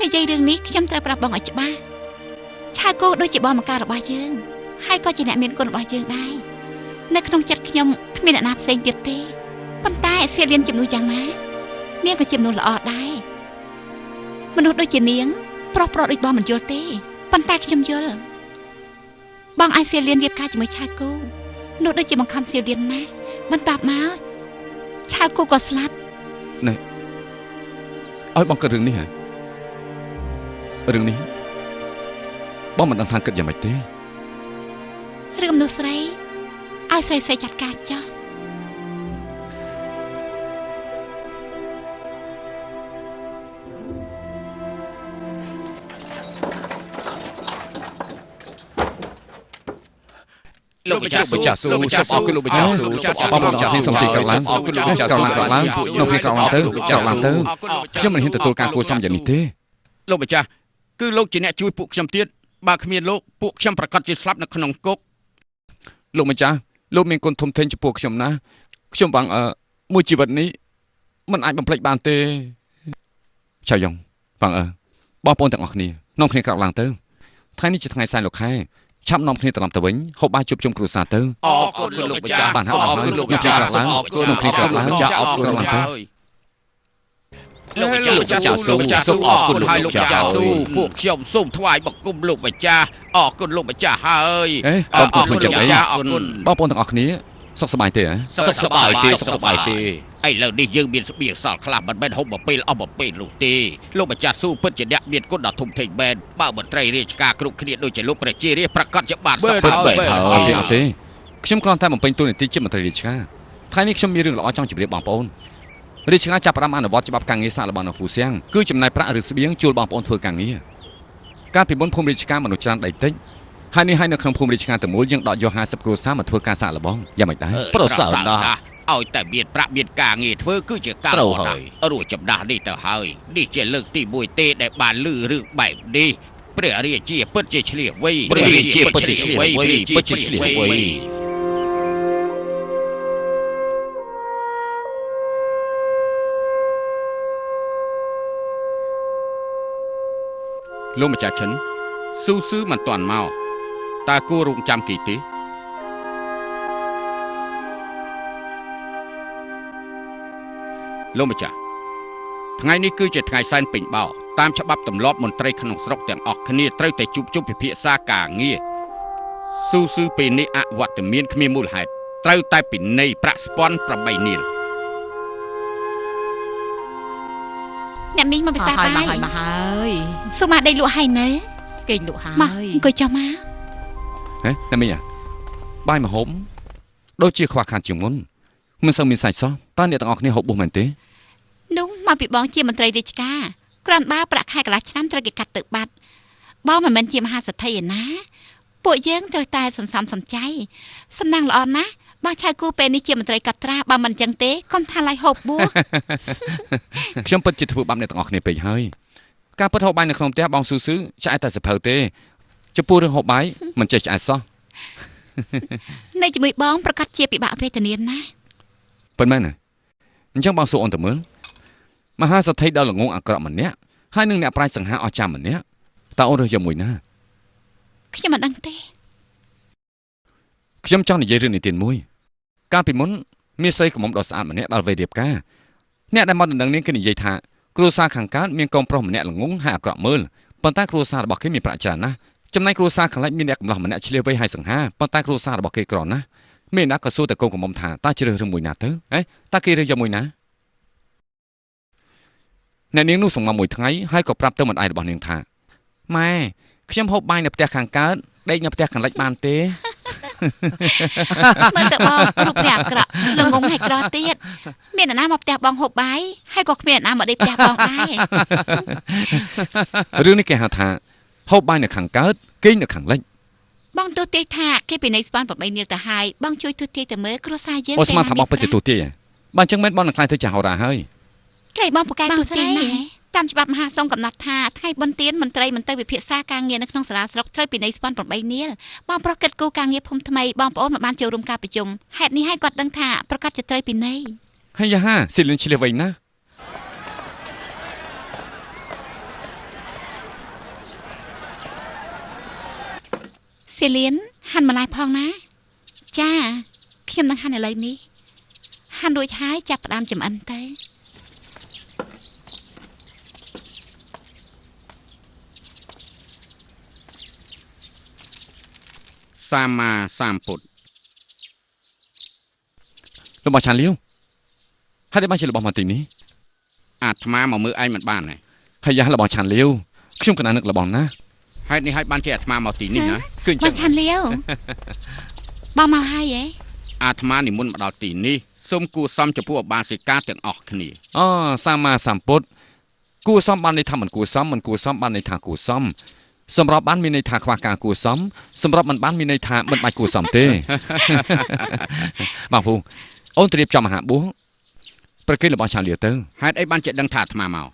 និយាយរឿងនេះខ្ញុំត្រូវប្រាប់បងឲ្យច្បាស់ឆាគូដូចជាបងមកការរបស់យើងហើយក៏ជាអ្នកមានគុណរបស់យើងដែរនៅក្នុងចិត្តខ្ញុំគ្មានអ្នកណាផ្សេងទៀតទេប៉ុន្តែសៀលៀនជំនួសយ៉ាងណានាងក៏ជាមនុស្សល្អដែរមនុស្សដូចជានាងប្រុសដូចបងមិនយល់ទេប៉ុន្តែខ្ញុំយល់បងឲ្យសៀលៀនរៀបការជាមួយឆាគូនោះដូចជាបង្ខំសៀលៀនណាស់បន្ទាប់មកឆាគូក៏ស្លាប់ ឲ្យបងគិតរឿងនេះហ៎រឿងនេះបងមិនដឹងថាគិតយ៉ាងម៉េចទេ រឿងមនុស្សស្រីឲ្យស្រីចាត់ការចោះ លោកម្ចាស់ស៊ូ សូមអរគុណលោកម្ចាស់ស៊ូសូមអរគុណលោកម្ចាស់ទីសំជិះក្រឡើងអរគុណលោកម្ចាស់ក្រឡើងក្នុងពេលក្រឡើងទៅក្រឡើងទៅខ្ញុំមិនហ៊ានទទួលការគួរសមយ៉ាងនេះទេ លោកម្ចាស់គឺលោកជាអ្នកជួយពួកខ្ញុំទៀតបើគ្មានលោកពួកខ្ញុំប្រកាសជាស្លាប់នៅក្នុងគុក លោកម្ចាស់លោកមានគុណធំធេងចំពោះខ្ញុំណាខ្ញុំហวังមួយជីវិតនេះមិនអាចបំភ្លេចបានទេឆៅយ៉ងហวังបងប្អូនទាំងអស់គ្នានាំគ្នាក្រឡើងទៅថ្ងៃនេះជាថ្ងៃសែនលោកខែឆាប់នាំគ្នាត្រឡប់ទៅវិញហូបបាយជួបជុំគ្រួសារទៅ អរគុណលោកម្ចាស់ បានហើយអរគុណលោកម្ចាស់ក្រឡើងនាំគ្នាក្រឡើងចាអរគុណឡើងទៅ លោកម្ចាស់ស៊ូលោកម្ចាស់ស៊ូអរគុណលោកម្ចាស់ស៊ូពួកខ្ញុំសូមថ្វាយបង្គំលោកម្ចាស់អរគុណលោកម្ចាស់ហើយ បងប្អូនលោកម្ចាស់ អរគុណ បងប្អូនទាំងអស់គ្នាសុខសប្បាយទេហ៎ សុខសប្បាយទេសុខសប្បាយទេឥឡូវនេះយើងមានស្បៀងសល់ខ្លះមិនមែនហូបមកពេលអស់មកពេលនោះទេលោកម្ចាស់ស៊ូពិតជាអ្នកមានគុណដ៏ធំធេងមែនបើមន្ត្រីរាជការគ្រប់គ្នាដូចជាលោកប្រជារាស្ត្រប្រកាសជាបានសប្បាយ អត់ទេខ្ញុំគ្រាន់តែបំពេញតួនាទីជាមន្ត្រីរាជការថ្ងៃនេះខ្ញុំមានរឿងល្អចង់ជម្រាបបងប្អូនរាជការចាប់ផ្ដើមអនុវត្តច្បាប់ការងារសាកល្បងនៅហ្វូសៀងគឺចំណាយប្រាក់ឬស្បៀងជួលបងប្អូនធ្វើការងារការពីមុនភូមិរាជការមនុស្សច្រើនដីតិចហើយនេះហើយនៅក្នុងភូមិរាជការទាំងមូលយើងដកយក50គ្រួសារមកធ្វើការសាកល្បងយ៉ាងម៉េចដែរ ប្រសើរណាស់ឲ្យតែមានប្រាក់មានការងារធ្វើគឺជាការល្អណាស់រួចចំដាស់នេះទៅហើយនេះជាលើកទី1ទេដែលបានឮរឿងបែបនេះព្រះរាជាពិតជាឆ្លៀសវៃព្រះរាជាពិតជាឆ្លៀសវៃពិតជាឆ្លៀសវៃលោកម្ចាស់ឈិនស៊ូមិនទាន់មកតើគួររងចាំគេទេលោកម្ចាស់ថ្ងៃនេះគឺជាថ្ងៃសែនពេញបោតាមច្បាប់ទម្លាប់មន្ត្រីក្នុងស្រុកទាំងអស់គ្នាត្រូវតែជួបជុំពិភាក្សាការងារ ស៊ូស៊ឺពេលនេះអវត្តមានគ្មានមូលហេតុត្រូវតែពិន័យប្រាក់ស្ពាន់8នាល អ្នកមីងមកពិសាបាយ មកហើយ សូមមកដេកលក់ហើយនៅ គេងលក់ហើ មក យ អង្គុយចុះមក ហេណាមីងបាយមកហូបដូចជាខ្វះខាតជាងមុនមិនសូវមានសាច់សោះតើអ្នកទាំងអស់គ្នាហូបបួសមែនទេ នោះមកពីបងជាមន្ត្រីរាជការគ្រាន់បើប្រាក់ខែកន្លះឆ្នាំត្រូវគេកាត់ទៅបាត់បងមិនមែនជាមហាសេដ្ឋីឯណាពួកយើងត្រូវតែសន្សំសំចៃសំណាងល្អណាស់បើឆៅគូពេលនេះជាមន្ត្រីកាត់ត្រាបើមិនអញ្ចឹងទេកុំថាឡៃហូបបួស ខ្ញុំពិតជាធ្វើបាបអ្នកទាំងអស់គ្នាពេកហើយការពិតហូបបាយនៅក្នុងផ្ទះបងស៊ូស៊ឺឆ្អែតតែសភៅទេចំពោះរឿងហូបបាយមិនចេះឆ្អែតសោះ នៅជាមួយបងប្រកាសជាពិបាកវេទនាណាស់ ប៉ុន្មានណាអញ្ចឹងបងសួរអូនតើមើលមហាសេដ្ឋីដ៏ល្ងងអាក្រក់ម្នាក់ហើយនឹងអ្នកប្រាជ្ញសង្ហាអស្ចារ្យម្នាក់តើអូនរើសយកមួយណា ខ្ញុំមិនដឹងទេ ខ្ញុំចង់និយាយរឿងនិទានមួយកាលពីមុនមានស្រីកំមុំដ៏ស្អាតម្នាក់ដល់វេរៀបការអ្នកដែលមកដណ្ដឹងនាងគឺនិយាយថាគ្រួសារខាងកើតមានកូនប្រុសម្នាក់ល្ងងហើយអាក្រក់មើលប៉ុន្តែគ្រួសាររបស់គេមានប្រាក់ច្រើនណាស់ចំណែកគ្រួសារខាងលិចមានអ្នកកំឡោះម្នាក់ឆ្លៀសវៃហើយសង្ហាប៉ុន្តែគ្រួសាររបស់គេក្រណាស់មានអ្នកក៏សួរតែកូនកំមុំថាតើជ្រើសរើសមួយណាទៅហេតើគេរើសយកមួយណាអ្នកនាងនោះសំងំមួយថ្ងៃហើយក៏ប្រាប់ទៅម្ដាយរបស់នាងថាម៉ែខ្ញុំហូបបាយនៅផ្ទះខាងកើតដេកនៅផ្ទះខាងលិចបានទេ មើលទៅបងរូបរាងអាក្រក់ល្ងងហើយក្រទៀតមានអ្នកណាមកផ្ទះបងហូបបាយហើយក៏គ្មានអ្នកណាមកដេកផ្ទះបងដែរ រឿងនេះគេហៅថាហូបបាយនៅខាងកើតគេងនៅខាងលិច បងទូទាយថាគេពីនៃស្ពាន់8នាលទៅហើយបងជួយទូទាយទៅមើលគ្រួសារយើង អូស្មានថាបងពិតជាទូទាយហ៎បើអញ្ចឹងមិនបងនឹងខ្លាចទៅចាស់ហោរាហើយ ក្រែបងពូកែទូទាយណាតាមច្បាប់មហាសង្ឃកំណត់ថាថ្ងៃបុណ្យទានមន្ត្រីមិនទៅវិភាសាការងារនៅក្នុងសាលាស្រុកត្រូវពីនៃស្ពាន់8នាលបងប្រុសគិតគូការងារភូមិថ្មីបងប្អូនមិនបានចូលរួមការប្រជុំហេតុនេះហើយគាត់ដឹងថាប្រកាសជាត្រូវពីនៃ ហើយយ៉ាហាស៊ីលីនឆ្លៀសវៃណា សេលៀនហាន់បន្លែផងណាចាខ្ញុំនឹងហាន់ឥឡូវនេះហាន់រួចហើយចាប់ផ្ដើមចម្អិនទៅ សាមាសម្ពុទ្ធ របស់ឆានលាវហើយបានជារបស់មកទីនេះ អាត្មាមកមើលឯងមិនបានទេ ហើយយ៉ារបស់ឆានលាវខ្ញុំកណានឹករបស់ណា ហេតុនេះហើយបានជាអាត្មាមកទីនេះណា គឺអញ្ចឹ បង ង ឆាន់លាវបងមកហើយហ៎ អាត្មានិមន្តមកដល់ទីនេះសូមគួរសមចំពោះឧបាសិកាទាំងអស់គ្នា អូសាមាសម្ពុទ្ធគួរសមបានន័យថាមិនគួរសមមិនគួរសមបានន័យថាគួរសមសម្រាប់បានមានន័យថាខ្វះការគួរសមសម្រាប់មិនបានមានន័យថាមិនបាច់គួរសមទេ បងពូអូនត្រៀមចំអាហារបួសប្រគេនរបស់ឆានលាវទៅ ហេតុអីបានជាដឹងថាអាត្មាមក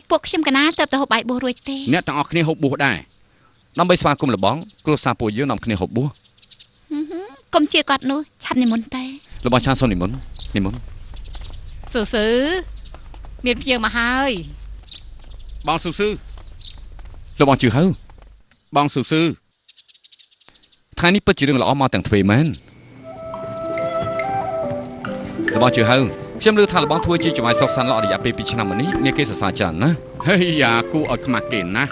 ពួកខ្ញុំកណាទៅទៅហូបបាយបួសរួចទេ អ្នកទាំងអស់គ្នាហូបបួសដែរ ដើម្បីស្វាគមន៍លបងគ្រួសារពួកយើងនាំគ្នាហូបបួស កុំជឿគាត់នោះឆាប់និមន្តទៅ របស់ឆានសូមនិមន្តនិមន្ត ស៊ូស៊ឺមានភ្ញៀវមកហើយ បងស៊ូស៊ឺ របស់ជឿហៅ បងស៊ូស៊ឺ ថ្ងៃនេះពិតជារឿងល្អមកទាំងទ្វេមែនរបស់ជឿហៅខ្ញុំលើថាលបងធ្វើជាចំណាយសុកសានល្អរយៈពេល2ឆ្នាំមកនេះមានគេសរសើរច្រើនណាស់ ហេយ៉ាគូឲ្យខ្មាស់គេណា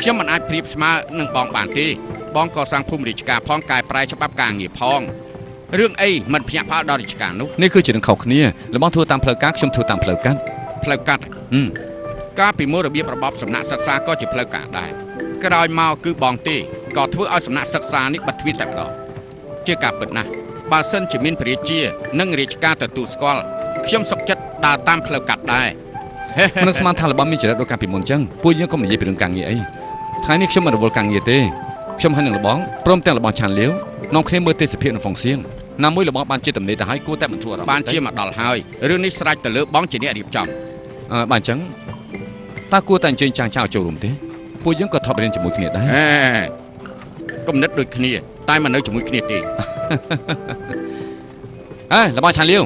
ខ្ញុំមិនអាចប្រៀបស្មើនឹងបងបានទេបងក៏សាងភូមិរាជការផងកែប្រែច្បាប់ការងារផងរឿងអីមិនភ្ញាក់ផ្អើលដល់រាជការនោះ នេះគឺជារឿងខុសគ្នាលបងធ្វើតាមផ្លូវការខ្ញុំធ្វើតាមផ្លូវកាត់ ផ្លូវកាត់ការពីមុនរបៀបរបបសំណាក់សិក្សាក៏ជាផ្លូវការដែរក្រោយមកគឺបងទេក៏ធ្វើឲ្យសំណាក់សិក្សានេះបាត់ទ្វារតែម្ដងជាការពិតណាស់បើសិនជាមានព្រះរាជានិងរាជការទទួលស្គាល់ខ្ញុំសុខចិត្តដើរតាមផ្លូវកាត់ដែរ មិនស្មានថាលបងមានចរិតដូចកាលពីមុនអញ្ចឹងពួកយើងកុំនិយាយពីរឿងការងារអីថ្ងៃនេះខ្ញុំមិនរវល់ការងារទេខ្ញុំហើយនឹងលបងព្រមទាំងលបងឆានលាវនាំគ្នាមើលទេសភាពនៅហ្វុងសៀងណាមួយលបងបានជាតំណេទៅឲ្យគួរតែមិនធ្វើអារម្មណ៍ បានជាមកដល់ហើយរឿងនេះស្រេចទៅលើបងជាអ្នករៀបចំ បាទអញ្ចឹងតើគួរតែអញ្ជើញចាងចៅចូលរួមទេពួកយើងក៏ថប់រៀនជាមួយគ្នាដែរ គំនិតដូចគ្នាតែមិននៅជាមួយគ្នាទេ លបងឆានលាវ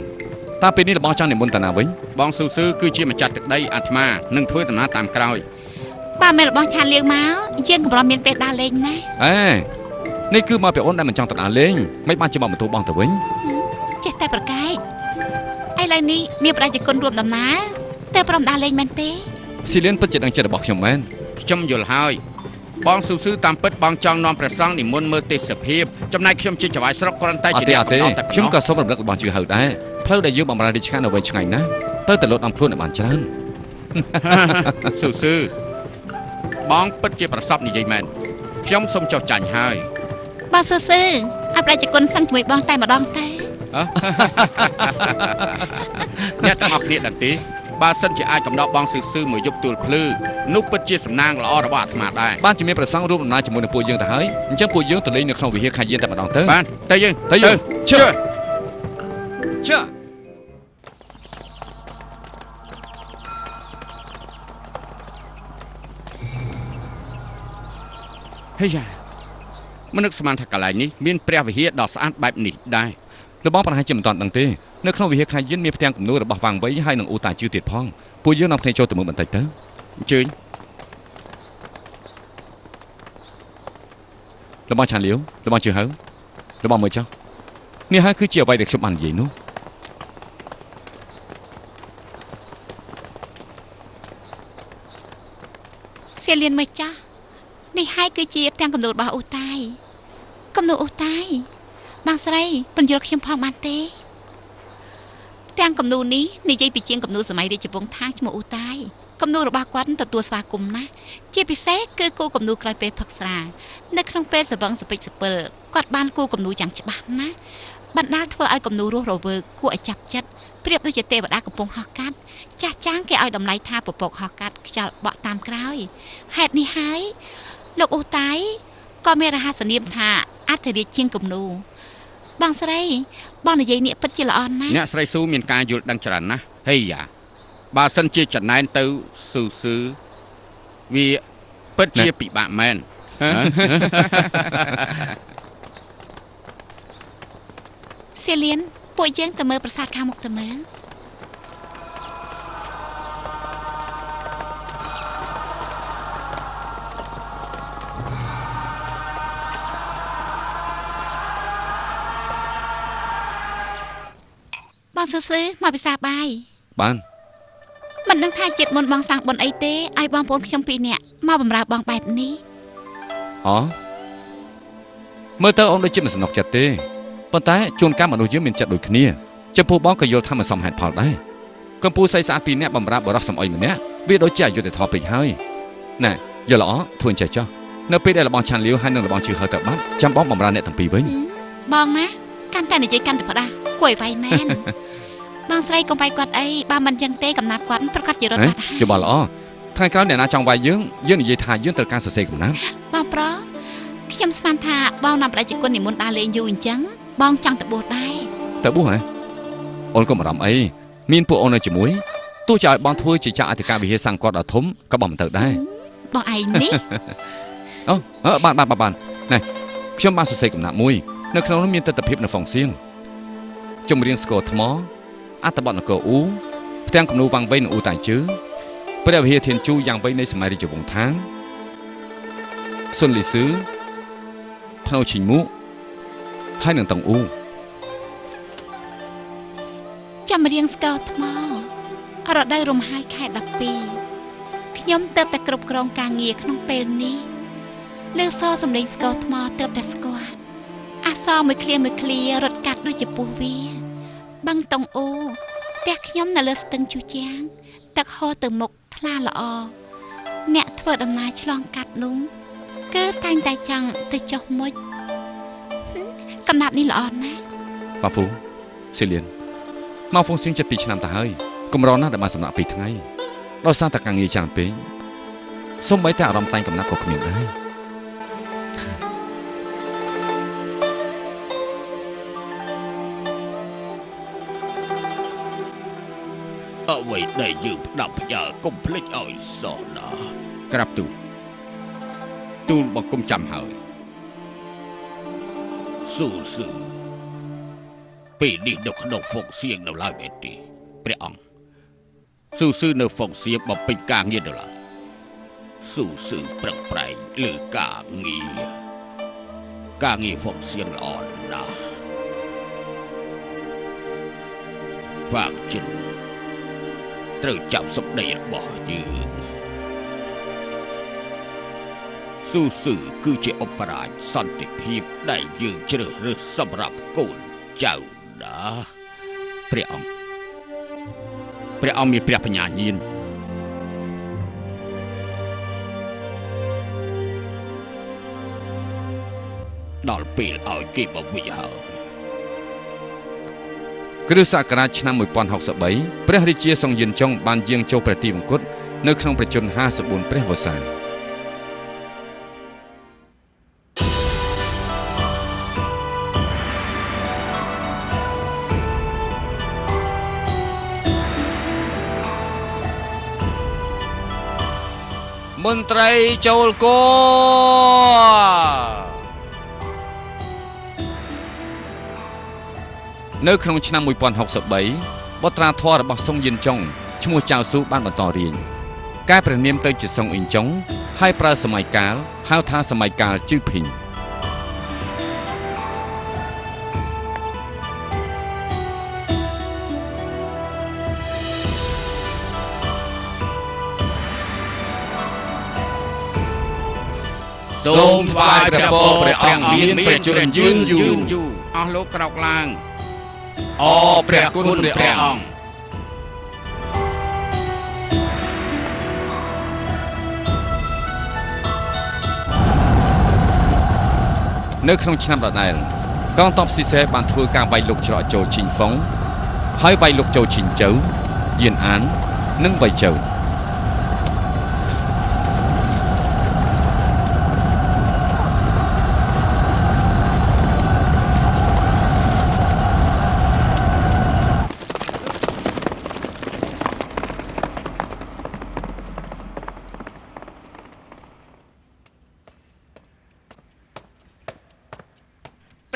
តើពេលនេះលបងចង់និមន្តតាណាវិញ បងស៊ូស៊ឺគឺជាម្ចាស់ទឹកដីអាត្មានឹងធ្វើដំណើរតាមក្រោយ បើមែនរបស់ឆានលាវមកយើងកម្រមានពេលដើរលេងណា នេះគឺមកពីអូនដែលមិនចង់ទៅដើរលេងមិនបានជាមកបន្ទោបងទៅវិញ ចេះតែប្រកែកឥឡូវនេះមានប្រជាជនរួមដំណើរតែព្រមដើរលេងមែនទេ ស៊ីលៀនពិតជាដឹងចិត្តរបស់ខ្ញុំមែន ខ្ញុំយល់ហើយ បងស៊ូស៊ឺតាមពិតបងចង់នាំព្រះសង្ឃនិមន្តមើលទេសភាពចំណែកខ្ញុំជាចៅហ្វាយស្រុកគ្រាន់តែជាអ្នកកំណត់តែ ខ្ញុំក៏សូមរំលឹករបស់ជឿហៅដែរផ្លូវដែលយើងបំរើរាជការនៅវិញឆ្ងាយណាស់ទៅលត់អំខ្លួនឲ្យបានច្រើន ស៊ូស៊ឺបងពិតជាប្រសពនិយាយមែនខ្ញុំសូមចុះចាញ់ហើយ បងស៊ូស៊ឺឲ្យប្រជាជនសឹងជាមួយបងតែម្ដងទៅ អ្នកទាំងអស់គ្នាដឹងទេបើសិនជាអាចកំដរបងស៊ឺមួយយប់ទួលភ្លឺនោះពិតជាសំណាងល្អរបស់អាត្មាដែរ បានជាមានប្រសងរួមដំណើរជាមួយនឹងពួកយើងទៅហើយអញ្ចឹងពួកយើងទៅលេងនៅក្នុងវិហារខាងយានតែម្ដងទៅ បានទៅយើង ជើជើ ហេយ៉ាមិននឹកស្មានថាកន្លែងនេះមានព្រះវិហារដ៏ស្អាតបែបនេះដែរ លោកបងប្រហែលជាមិនទាន់ដឹងទេនៅក្នុងវិហារខាងយានមានផ្ទាំងគំនូររបស់វាងវៃហើយនឹងអូតាជឿទៀតផងពួកយើងនាំគ្នាចូលទៅមើលបន្តិចទៅ អញ្ជើញ លោកបងឆានលាវលោកបងជឿហៅលោកបងមើលចុះនេះហើយគឺជាអ្វីដែលខ្ញុំបាននិយាយនោះ សៀលៀនមកចាស់នេះហើយគឺជាផ្ទាំងគំនូររបស់អូតាយគំនូរអូតាយបងស្រីពន្យល់ខ្ញុំផងបានទេផ្ទាំងគំនូរនេះនិយាយពីជាងគំនូរសម័យរាជវង្សថាឈ្មោះអូតាយគំនូររបស់គាត់ទទួលស្វាគមន៍ណាស់ជាពិសេសគឺគូគំនូរក្រោយពេលផឹកស្រានៅក្នុងពេលសវឹងសពិចសពិលគាត់បានគូគំនូរយ៉ាងច្បាស់ណាស់បណ្ដាលធ្វើឲ្យគំនូររស់រវើកគួរឲ្យចាប់ចិត្តប្រៀបដូចជាទេវតាកំពុងហោះកាត់ចាស់ចាងគេឲ្យតម្លៃថាពពកហោះកាត់ខ្យល់បក់តាមក្រោយហេតុនេះហើយលោកអូតាយក៏មានរហស្សនាមថាអធិរាជជាងគំនូរបងស្រីបងនិយាយនេះពិតជាល្អណាស់ អ្នកស្រីស៊ូមានការយល់ដឹងច្រើនណាស់ហេយ៉ាបើសិនជាចំណែនទៅស៊ូស៊ឺវាពិតជាពិបាកមែន សៀលៀនពួកយើងទៅមើលប្រាសាទខាងមុខទៅមើលបងស៊ឺមកពិសាបាយ បាន មិនដឹងថាចិត្តមុនបងសាំងបុណ្យអីទេឲ្យបងប្អូនខ្ញុំពីរនាក់មកបម្រើបងបែបនេះ អូមើលទៅអូនដូចជាមិនសំណុកចិត្តទេប៉ុន្តែជួនកាលមនុស្សយើងមានចិត្តដូចគ្នាចំពោះបងក៏យល់ថាមិនសមហេតុផលដែរកម្ពុជាស្អីស្អាតពីរនាក់បម្រើបរិសុសំអុយម្នាក់វាដូចជាអយុត្តិធម៌ពេកហើយណែយល់ល្អធ្វើអញ្ចេះចុះនៅពេលដែលរបស់ឆានលាវហើយនឹងរបស់ជឿហើយទៅបាត់ចាំបងបម្រើអ្នកទាំងពីរវិញ បងណាកាន់តែនិយាយកាន់តែផ្ដាស់គួរឲ្យវាយមែន បងស្រីកុំវាយគាត់អីបើមិនចឹងទេកំណាប់គាត់ប្រកាសជារត់បាត់ហើយ យល់ល្អថ្ងៃក្រោយអ្នកណាចង់វាយយើងនិយាយថាយើងត្រូវការសរសេរកំណាប់ បងប្រុសខ្ញុំស្មានថាបងនាំប្រជាជននិមន្តដើរលេងយូរអញ្ចឹងបងចង់ទៅបួសដែរ ទៅបួសហ៎អូនកុំបារម្ភអីមានពួកអូននៅជាមួយទោះជាឲ្យបងធ្វើជាចាក់អធិការវិហារសង្កត់ដ៏ធំក៏បងមិនទៅដែរ បងឯងនេះ អូបានណែខ្ញុំបានសរសេរកំណាប់មួយនៅក្នុងនោះមានទស្សនភាពនៅហ្វុងសៀងចម្រៀងស្គរថ្មអត្ថបទនគរអ៊ូផ្ទាំងគំនូរវាងវៃនិងអ៊ូតាំងជើព្រះវិហារធានជូយ៉ាងវៃនៃសម័យរាជវង្សថាងស៊ុនលីស៊ឺភ្នៅឈីងមុហើយនឹងតង់អ៊ូ ចម្រៀងស្គរថ្មរដូវរំហាយខែ12ខ្ញុំទៅតែគ្រប់គ្រងការងារក្នុងពេលនេះលើសសំឡេងស្គរថ្មទៅតែស្គាល់អសមួយឃ្លារត់កាត់ដូចជាពោះវាបឹងតង់អូផ្ទះខ្ញុំនៅលើស្ទឹងជូជាងទឹកហូរទៅមុខថ្លាល្អអ្នកធ្វើដំណើរឆ្លងកាត់នោះគឺតែងតែចង់ទៅចុះមុជកំណាប់នេះល្អណាស់ ប៉ាពូសេលៀនមកហ្វុងសៀងចិត្ត2ឆ្នាំទៅហើយកម្រណាស់ដែលបានសម្រាប់2ថ្ងៃដោយសារតែការងារច្រើនពេកសូម្បីតែអារម្មណ៍តែងកំណាប់ក៏គ្មានដែរ អ្វីដែលយើងផ្ដាប់ផ្ញើកុំភ្លេចឲ្យសោះណា ក្រាបទូលបង្គំចាំហើយ ស៊ូស៊ឺពេលនេះនៅក្នុងហ្វុកសៀងនៅឡើយមែនទេ ព្រះអង្គស៊ូស៊ឺនៅហ្វុងសៀងបំពេញការងារនៅឡើយ ស៊ូស៊ឺប្រឹងប្រែងលើការងារហ្វុកសៀងល្អណាស់វាងជិនត្រូវចាប់សម្ដីរបស់យើង ស៊ូស៊ឺគឺជាឧបរាជសន្តិភាពដែលយើងជ្រើសរើសសម្រាប់កូនចៅណាព្រះអង្គមានព្រះបញ្ញាញាណដល់ពេលឲ្យគេបវិយហើយគ្រិស្តសករាជឆ្នាំ1063ព្រះរាជាសង្យានចុងបានយាងចូលព្រះទីវង្គតនៅក្នុងប្រជជន54ព្រះវស្សាមន្ត្រីចូលគោនៅក្នុងឆ្នាំ1063បុត្រាធម៌របស់សុងយិនចុងឈ្មោះចៅស៊ូបានបន្តរៀងកែព្រះនាមទៅជាសុងអ៊ីនចុងហើយប្រើសម័យកាលហៅថាសម័យកាលជឺភីងសូមថ្វាយព្រះពរព្រះអង្គមានព្រះជន្មយឺនយូរអស់លោកក្រោកឡើងអព្រះគុណព្រះអង្គនៅក្នុងឆ្នាំដដែលកងទ័ពស៊ីសេបានធ្វើការវាយលុកច្រកចូលឈីងហ្វុងហើយវាយលុកចូលឈីងជូវយៀនអាននិងវៃជូវ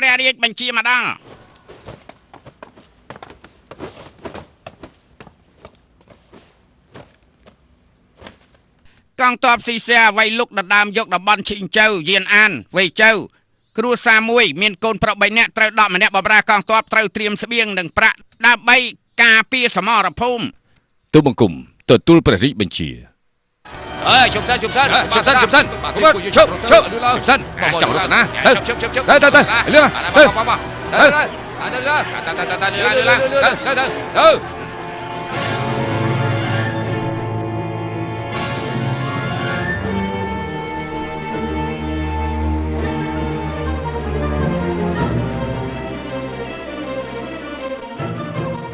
ព្រះរាជបញ្ជាមកដល់កងទ័ពស៊ីសេវាយលុកដណ្ដើមយកតំបន់ឈីងជូវយៀនអានវៃជូវគ្រួសារមួយមានកូនប្រុស3នាក់ត្រូវដកម្នាក់បម្រើកងទ័ពត្រូវត្រៀមស្បៀងនិងប្រាក់ដើម្បីការពារសមរភូមិទូបង្គំទទួលព្រះរាជបញ្ជាជប់សិនជប់សិនឈប់សិនឈប់សិនចាំរត់ណាទៅលឿនទៅ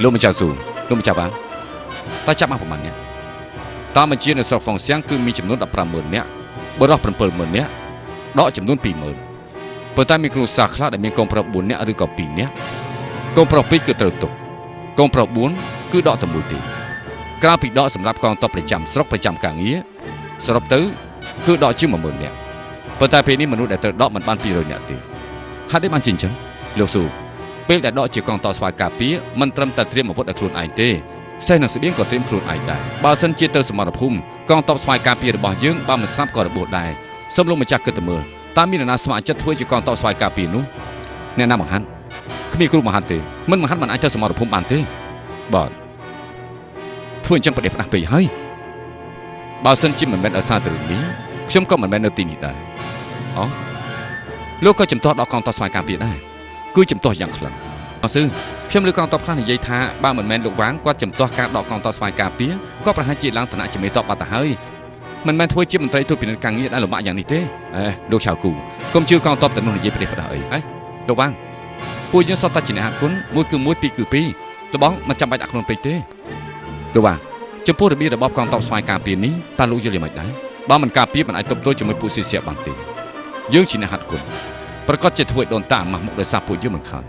លោកម្ចាស់ស៊ូលោកម្ចាស់បានតើចាប់មកប្រមាណនេះតាមបញ្ជានៅស្រុកហ្វុងសៀងគឺមានចំនួន 150,000 នាក់បុរស 7,000 នាក់ដកចំនួន 20,000 ប៉ុន្តែមានគ្រួសារខ្លះដែលមានកូនប្រុស 4 នាក់ឬក៏ 2 នាក់កូនប្រុស 2 គឺត្រូវទុកកូនប្រុស 4 គឺដកតែមួយទេក្រៅពីដកសម្រាប់កងទ័ពប្រចាំស្រុកប្រចាំការងារសរុបទៅគឺដកជាង 10,000 នាក់ប៉ុន្តែពេលនេះមនុស្សដែលត្រូវដកមិនបាន 200 នាក់ទេហេតុអីបានជាអញ្ចឹងលោកស៊ូពេលដែលដកជាកងទ័ពស្វ័យការពារមិនត្រឹមតែត្រៀមអាវុធឲ្យខ្លួនឯងទេផ្សេងនឹងស្បៀងក៏ត្រៀមខ្លួនឯងដែរបើសិនជាទៅសមរភូមិកងទ័ពស្វ័យការពាររបស់យើងបើមិនស្លាប់ក៏របួសដែរសូមលោកម្ចាស់គិតទៅមើលតើមាននរណាស្ម័គ្រចិត្តធ្វើជាកងទ័ពស្វ័យការពារនោះអ្នកណាបង្ហាត់គ្មានគ្រូបង្ហាត់ទេមិនបង្ហាត់មិនអាចទៅសមរភូមិបានទេបាទធ្វើអញ្ចឹងប្រទេសផ្ដាស់ពេកហើយបើសិនជាមិនមែនដោយសារតែរឿងនេះខ្ញុំក៏មិនមែននៅទីនេះដែរអូលោកក៏ជំទាស់ដល់កងទ័ពស្វ័យការពារដែរគឺជំទាស់យ៉ាងខ្លាំងអស៊ឺខ្ញុំលើកងទ័ពខ្លះនិយាយថាបើមិនមែនលោកវ៉ាងគាត់ជំទាស់ការដកកងទ័ពស្វ័យការពារក៏ប្រហែលជាឡើងឋានៈជាមេទ័ពបាត់ទៅហើយមិនមែនធ្វើជាមន្ត្រីទូតពិនិត្យការងារដែលលំបាកយ៉ាងនេះទេលោកឆៅគូកុំជឿកងទ័ពទៅនោះនិយាយប្រទេសផ្ដាស់អីលោកវ៉ាងពួកយើងសតតែជាអ្នកហាត់គុណមួយគឺមួយពីរគឺពីររបស់មិនចាំបាច់ដាក់ខ្លួនពេកទេលោកវ៉ាងចំពោះរបៀបរបបកងទ័ពស្វ័យការពារនេះតើលោកយល់យ៉ាងម៉េចដែរបើមិនការពារមិនអាចទប់ទល់ជាមួយពួកស៊ីសៀបានទេយើងជាអ្នកហាត់គុណប្រកាសជាធ្វើឲ្យដូនតាអាម៉ាស់មុខដោយសារពួកយើងមិនខាន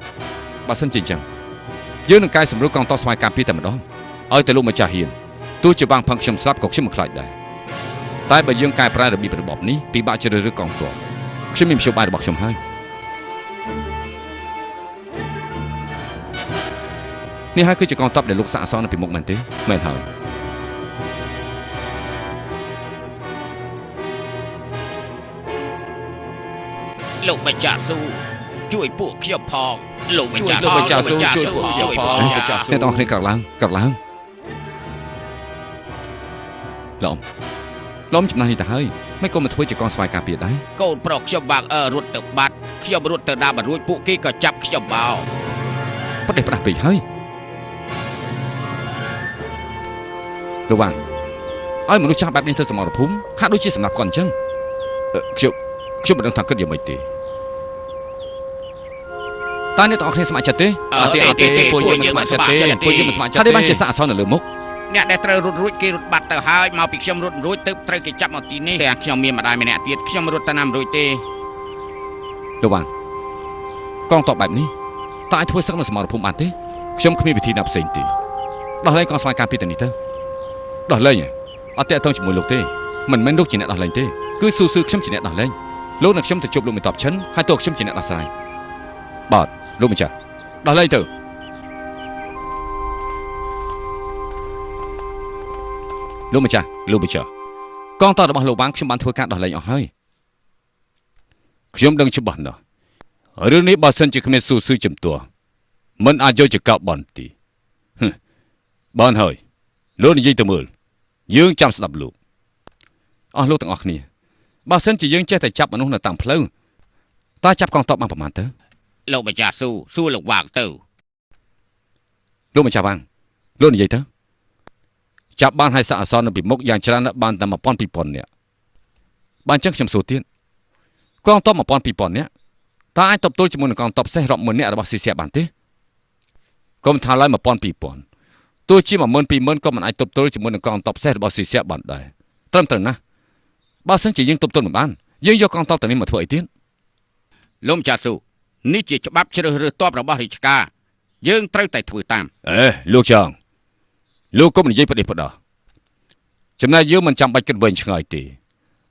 បើសិនជាអញ្ចឹងយើងនឹងកែសម្រួលកងទ័ពស្វ័យការពារតែម្ដងឲ្យតែលោកម្ចាស់ហ៊ានទោះជាបាំងផឹងខ្ញុំស្លាប់ក៏ខ្ញុំមិនខ្លាចដែរតែបើយើងកែប្រែរបៀបរបបនេះពិបាកជ្រើសរើសកងទ័ពខ្ញុំមានមធ្យោបាយរបស់ខ្ញុំហើយនេះហើយគឺជាកងទ័ពដែលលោកសាកសរនៅពីមុខមែនទេមែនហើយលោកម្ចាស់ស៊ូជួយពួកខ្ញុំផងលោកម្ចាស់ស៊ូជួយពួកខ្ញុំផងអ្នកទាំងអស់គ្នាក្រោកឡើងលោក លោកចំណាស់នេះទៅហើយមិនក៏មកធ្វើជាកងស្វ័យការពារដែរ កូនប្រុសខ្ញុំបើករត់ទៅបាត់ខ្ញុំរត់ទៅដើមរួចពួកគេក៏ចាប់ខ្ញុំបោ ប្រទេសប្រដាស់ពេកហើយលោកវ៉ាងឲ្យមនុស្សចាស់បែបនេះទៅសមរភូមិហាក់ដូចជាសម្រាប់គាត់អញ្ចឹងខ្ញុំមិនដឹងថាគិតយ៉ាងម៉េចទេតើអ្នកទាំងអស់គ្នាស្ម័គ្រចិត្តទេពួកយើងមិនស្ម័គ្រចិត្តទេពួកយើងមិនស្ម័គ្រចិត្តទេតែបានជាសាកអសននៅលើមុខ អ្នកដែលត្រូវរត់រួចគេរត់បាត់ទៅហើយមកពីខ្ញុំរត់រួចទៅត្រូវគេចាប់មកទីនេះតែខ្ញុំមានម្ដាយម្នាក់ទៀតខ្ញុំរត់ទៅណាមិនរួចទេ លោកវ៉ាងកងទ័ពបែបនេះតើអាចធ្វើសឹកនៅសមរភូមិបានទេខ្ញុំគ្មានវិធីណាផ្សេងទេដោះលែងកងស្វ័យការពារទៅនេះទៅដោះលែងអត់តេតងជាមួយលោកទេមិនមែនលោកជាអ្នកដោះលែងទេគឺស៊ូស៊ឺខ្ញុំជាអ្នកដោះលែងលោកនិងខ្ញុំទៅជួបលោកមេតបឈិនហើយតើខ្ញុំជាអ្នកដោះស្រាយបាទលោកម្ចាស់ដោះលែងទៅលោកម្ចាស់កងទ័ពរបស់លោកវ៉ាងខ្ញុំបានធ្វើការដោះលែងអស់ហើយខ្ញុំដឹងច្បាស់ណាស់រឿងនេះបើសិនជាគ្មានស៊ូស៊ឺជំទាស់មិនអាចយកជាកោបបានទេបានហើយលោកនិយាយទៅមើលយើងចាំស្ដាប់លោកអស់លោកទាំងអស់គ្នាបើសិនជាយើងចេះតែចាប់មនុស្សនៅតាមផ្លូវតើចាប់កងទ័ពបានប្រមាណទៅ លោកម្ចាស់ស៊ូលោកវ៉ាងទៅ លោកម្ចាស់វ៉ាងលោកនិយាយទៅចាប់បានហើយសាកអសននៅពីមុខយ៉ាងច្រើនបានតែ 12,000 នាក់បានចឹងខ្ញុំសួរទៀតកងទ័ព 12,000 នាក់តើអាចតបទល់ជាមួយនឹងកងទ័ពសេះរាប់ម៉ឺននាក់របស់ស៊ីសៀបានទេកុំថាឡើយ 12,000 ទោះជា 12,000 ក៏មិនអាចតបទល់ជាមួយនឹងកងទ័ពសេះរបស់ស៊ីសៀបានដែរត្រឹមត្រូវណាស់បើសិនជាយើងតបទល់មិនបានយើងយកកងទ័ពទៅនេះមកធ្វើអីទៀត លោកម្ចាស់ស៊ូនេះជាច្បាប់ជ្រើសរើសទ័ពរបស់រាជការយើងត្រូវតែធ្វើតាម លោកចង់លោកកុំនិយាយប្រទេសប្រដោះចំណែកយើងមិនចាំបាច់គិតវែងឆ្ងាយទេ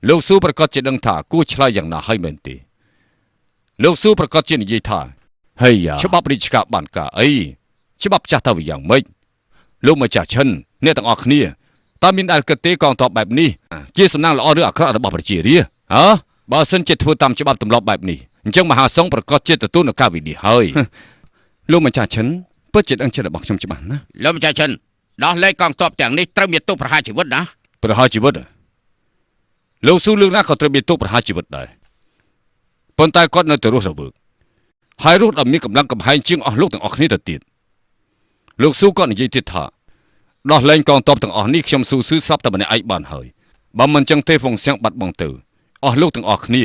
លោកស៊ូប្រកាសជាដឹងថាគួរឆ្លើយយ៉ាងណាហើយមែនទេលោកស៊ូប្រកាសជានិយាយថាហើយច្បាប់រាជការបានការអីច្បាប់ចាស់ទៅយ៉ាងម៉េចលោកម្ចាស់ឈិនអ្នកទាំងអស់គ្នាតើមានដែលគិតទេកងទ័ពបែបនេះជាសំណាងល្អឬអាក្រក់របស់ប្រជារាស្ត្រហ៎បើសិនជាធ្វើតាមច្បាប់ទម្លាប់បែបនេះអញ្ចឹងមហាសង្ឃប្រកាសជាទទួលនឹងការវិនិច្ឆ័យហើយ លោកម្ចាស់ឈិនពិតជាដឹងចិត្តរបស់ខ្ញុំច្បាស់ណាស់ លោកម្ចាស់ឈិនដោះលែងកងទ័ពទាំងនេះត្រូវមានទោសប្រហារជីវិតណា ប្រហារជីវិតលោកស៊ូលឿងណាក៏ត្រូវមានទោសប្រហារជីវិតដែរប៉ុន្តែគាត់នៅតែរស់រវើកហើយរស់ដល់មានកម្លាំងកំហែងជាងអស់លោកទាំងអស់គ្នាទៅទៀតលោកស៊ូក៏និយាយទៀតថាដោះលែងកងទ័ពទាំងអស់នេះខ្ញុំស៊ូស៊ឺស្រាប់តែម្នាក់ឯងបានហើយបើមិនចឹងទេហ្វុងសៀងបាត់បង់ទៅអស់លោកទាំងអស់គ្នា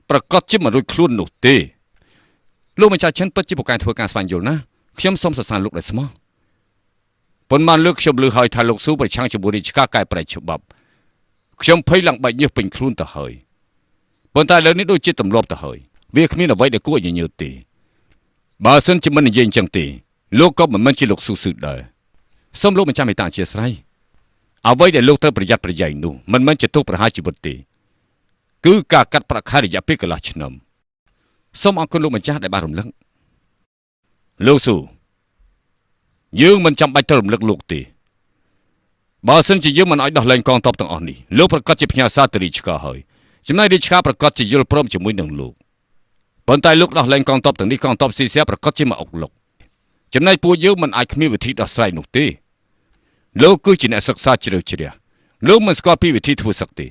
ប្រកាសជាមិនរួចខ្លួននោះទេលោកម្ចាស់ឈិនពិតជាពូកែធ្វើការស្វែងយល់ណាខ្ញុំសូមសរសើរលោកដែលស្មោះប៉ុន្មានលើកខ្ញុំលើហើយថាលោកស៊ូប្រឆាំងជាមួយរាជការកែប្រែច្បាប់ខ្ញុំភ័យឡើងបែកញើសពេញខ្លួនទៅហើយប៉ុន្តែលើនេះដូចជាទម្លាប់ទៅហើយវាគ្មានអ្វីដែលគួរឲ្យញញើតទេបើសិនជាមិននិយាយអញ្ចឹងទេលោកក៏មិនមែនជាលោកស៊ូស៊ឺដែរសូមលោកម្ចាស់មេត្តាអធិស្ឋានអ្វីដែលលោកត្រូវប្រយ័ត្នប្រយែងនោះមិនមែនជាទោសប្រហារជីវិតទេគឺការកាត់ប្រាក់ខែរយៈពេលកន្លះឆ្នាំសូមអរគុណលោកម្ចាស់ដែលបានរំលឹកលោកស៊ូយើងមិនចាំបាច់ត្រូវរំលឹកលោកទេបើសិនជាយើងមិនឲ្យដោះលែងកងទ័ពទាំងអស់នេះលោកប្រកាសជាផ្ញើសារទៅរាជការហើយចំណែករាជការប្រកាសជាយល់ព្រមជាមួយនឹងលោកប៉ុន្តែលោកដោះលែងកងទ័ពទាំងនេះកងទ័ពស៊ីសៀប្រកាសជាមកអុកលុកចំណែកពួកយើងមិនអាចគ្មានវិធីដោះស្រាយនោះទេលោកគឺជាអ្នកសិក្សាជ្រៅជ្រះលោកមិនស្គាល់ពីវិធីធ្វើសឹកទេ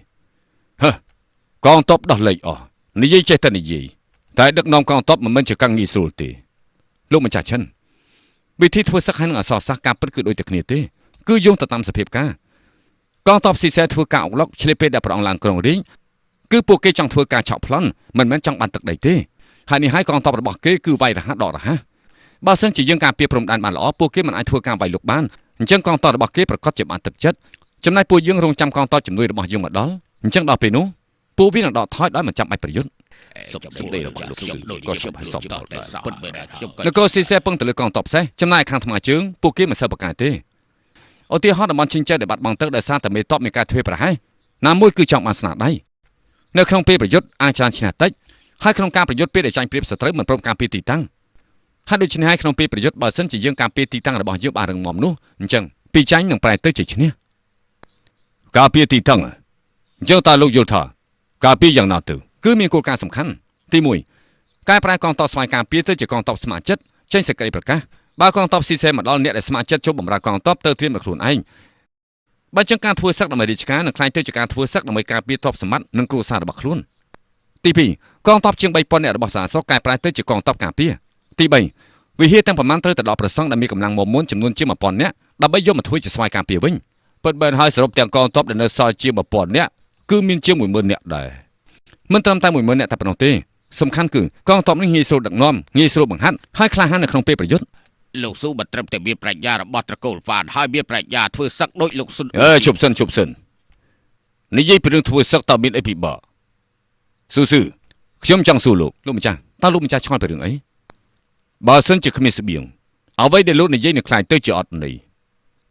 កងទ័ពដោះលែងអស់និយាយចេះតែនិយាយតែដឹកនាំកងទ័ពមិនមែនជាការងាយស្រួលទេលោកម្ចាស់ឈិនវិធីធ្វើសឹកហើយនឹងអសរសាស្ត្រការពិតគឺដូចតែគ្នាទេគឺយោងទៅតាមសភាពការកងទ័ពស៊ីសែធ្វើការអុកឡុកឆ្លៀតពេលដែលព្រះអង្គឡើងគ្រងរាជ្យគឺពួកគេចង់ធ្វើការឆក់ប្លន់មិនមែនចង់បានទឹកដីទេហើយនេះហើយកងទ័ពរបស់គេគឺវាយរហ័សដករហ័សបើសិនជាយើងការពារព្រំដែនបានល្អពួកគេមិនអាចធ្វើការវាយលុកបានអញ្ចឹងកងទ័ពរបស់គេប្រកាសជាបានទឹកចិត្តចំណែកពួកយើងរងចាំកងទ័ពជំនួយរបស់យើងមកដល់អញ្ចឹងដល់ពេលនោះពួកវានឹងដកថយដោយមិនចាំបាច់ប្រយុទ្ធសុខសម្ដីរបស់លោកស៊ូក៏ជាប់ហើយសមដល់ដែរពិតមែនខ្ញុំក៏នគរស៊ីសែពឹងទៅលើកងទ័ពសេះចំណែកខាងថ្មជើងពួកគេមិនសូវប្រកែទេឧទាហរណ៍តំបន់ឈិងចៅដែលបាត់បង់ទឹកដោយសារតែមេតបមានការធ្វេសប្រហែសណាមួយគឺចង់បានស្នាដៃនៅក្នុងពេលប្រយុទ្ធអាចច្រើនឈ្នះតិចហើយក្នុងការប្រយុទ្ធពេលដែលចាញ់ព្រៀបសត្រូវមិនព្រមការពារទីតាំងហើយដូច្នេះហើយក្នុងពេលប្រយុទ្ធបើសិនជាយើងការពារទីតាំងរបស់យើងបានរឹងមាំនោះអញ្ចឹងពីចាញ់នឹងប្រែទៅជាឈ្នះការពារទីតាំងអញ្ចឹងតើលោកយល់ថាការពារយ៉ាងណាទៅគឺមានគោលការណ៍សំខាន់ទី1កែប្រែកងទ័ពស្វ័យការពារទៅជាកងទ័ពស្ម័គ្រចិត្តចេញសេចក្តីប្រកាសបើកងទ័ពស៊ីសែមកដល់អ្នកដែលស្ម័គ្រចិត្តចូលបម្រើកងទ័ពទៅត្រៀមដល់ខ្លួនឯង បើចឹងការធ្វើសឹកដើម្បីរាជការនឹងខ្លាយទៅជាការធ្វើសឹកដើម្បីការពារទ្រព្យសម្បត្តិនិងគ្រួសាររបស់ខ្លួនទី2កងទ័ពជាង 3000 នាក់របស់សាសកែប្រែទៅជាកងទ័ពការពារទី3វិហារទាំងប្រមាណត្រូវទៅដល់ប្រសង់ដែលមានកម្លាំងមាំមួនចំនួនជាង 1000 នាក់ដើម្បីយកមកធ្វើជាស្វាយការពារវិញពិតមែនហើយសរុបទាំងកងទ័ពដែលនៅសល់ជាង 1000 នាក់គឺមានជាង 10000 នាក់ដែរមិនត្រឹមតែ 10000 នាក់តែប៉ុណ្ណោះទេសំខាន់គឺកងទ័ពនេះងាយស្រួលដឹកនាំងាយស្រួលបង្ហាត់ហើយក្លាហាននៅក្នុងពេលប្រយុទ្ធលោកស៊ូមិនត្រឹមតែមានប្រាជ្ញារបស់ត្រកូលវ៉ានហើយមានប្រាជ្ញាធ្វើសឹកដូចលោកស៊ុនជប់សិននិយាយពីរឿងធ្វើសឹកតើមានអីពិបាកស៊ូខ្ញុំចង់សួរលោកម្ចាស់តើលោកម្ចាស់ឆ្ងល់ពីរឿងអីបើសិនជាគ្មានស្បៀងអ្វីដែលលោកនិយាយនឹងខ្លាយទៅជាអត់ន័យ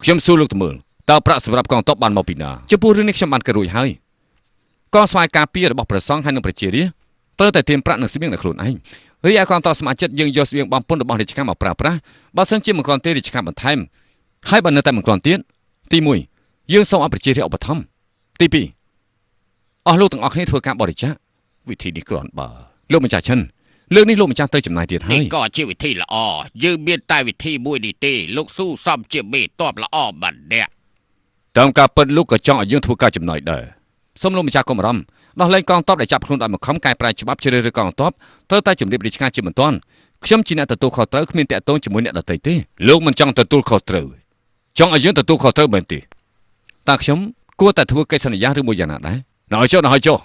ខ្ញុំសួរលោកទៅមើលតើប្រាក់សម្រាប់កងទ័ពបានមកពីណាចំពោះរឿងនេះខ្ញុំបានគិតរួចហើយកងស្វ័យការពាររបស់ព្រះសង្ឃហើយនិងប្រជារាស្ត្រត្រូវតែទាមប្រាក់និងស្បៀងដល់ខ្លួនឯងរីឯកងទ័ពស្ម័គ្រចិត្តយើងយកស្បៀងបំពុនរបស់រាជការមកប្រើប្រាស់បើសិនជាមិនគ្រាន់ទេរាជការបន្ថែមហើយបើនៅតែមិនគ្រាន់ទៀតទី1យើងសូមឲ្យប្រជារាស្ត្រឧបត្ថម្ភទី2អស់លោកទាំងអស់គ្នាធ្វើការបរិច្ចាគវិធីនេះគ្រាន់បើលោកម្ចាស់ឈិនលើកនេះលោកម្ចាស់ទៅចំណាយទៀតហើយនេះក៏ជាវិធីល្អយើងមានតែវិធីមួយនេះទេលោកស៊ូសំជាមេតបល្អបានអ្នកតាមការពិតលោកក៏ចង់ឲ្យយើងធ្វើការចំណាយដែរសូមលោកម្ចាស់កុំអារម្មណ៍ដោះលែងកងទ័ពដែលចាប់ខ្លួនដោយបង្ខំកែប្រែច្បាប់ជ្រើសរើសកងទ័ពត្រូវតែជំរាបរាជការជាបន្ទាន់ខ្ញុំជាអ្នកទទួលខុសត្រូវគ្មានតាក់ទងជាមួយអ្នកដទៃទេលោកមិនចង់ទទួលខុសត្រូវចង់ឲ្យយើងទទួលខុសត្រូវមែនទេតើខ្ញុំគួរតែធ្វើកិច្ចសន្យាឬមួយយ៉ាងណាដែរណឲ្យចុះ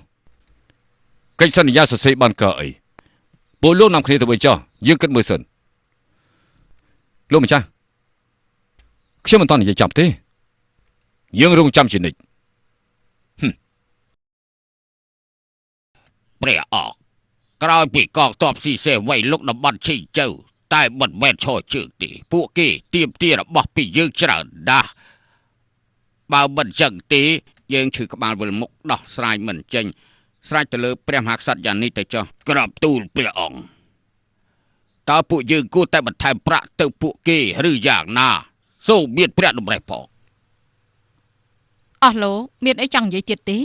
កិច្ចសន្យាសរសេរបានកើអីពួកលោកនាំគ្នាទៅវិញចុះយើងគិតមើលសិនលោកម្ចាស់ខ្ញុំមិនតន់និយាយចាប់ទេយើងរងចាំជានិច្ចព្រះអង្គក្រោយពីកងទ័ពស៊ីសេវ័យលុកតំបន់ឈីជើតែមិនមែនឈរជើងទេពួកគេទាមទាររបស់ពីយើងច្រើនណាស់បើមិនចឹងទេយើងឈឺក្បាលវិលមុខដោះស្រាយមិនចេញស្រេចទៅលើព្រះមហាក្សត្រយ៉ាងនេះទៅចុះក្រាបទូលព្រះអង្គតើពួកយើងគួរតែបន្ថែមប្រាក់ទៅពួកគេឬយ៉ាងណាសូមមានព្រះតម្រេះផងអស់លោកមានអីចង់និយាយទៀតទេ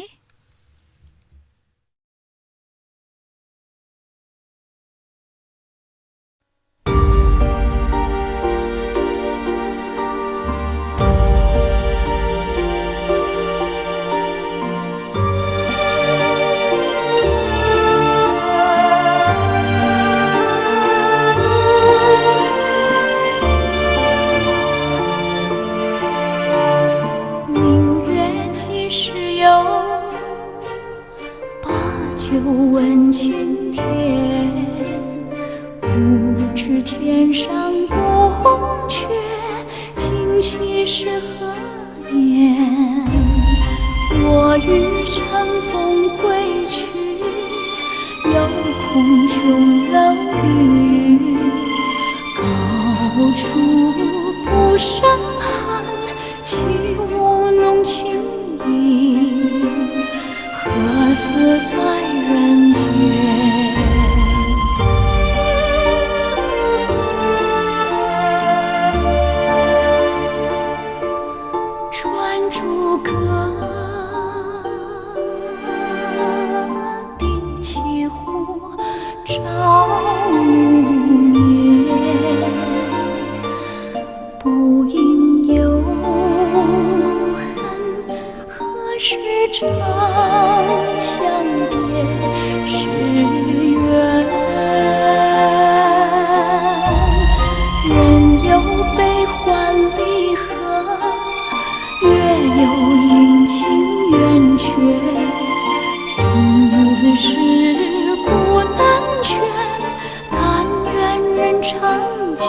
问青天，不知天上宫阙，今夕是何年？我欲乘风归去，又恐琼楼玉宇，高处不胜寒，起舞弄清影，何色在人间？转朱阁，定栖湖，照无眠。不应有恨，何时长相别？是缘。人有悲欢离合，月有阴晴圆缺。此事古难全，但愿人长久。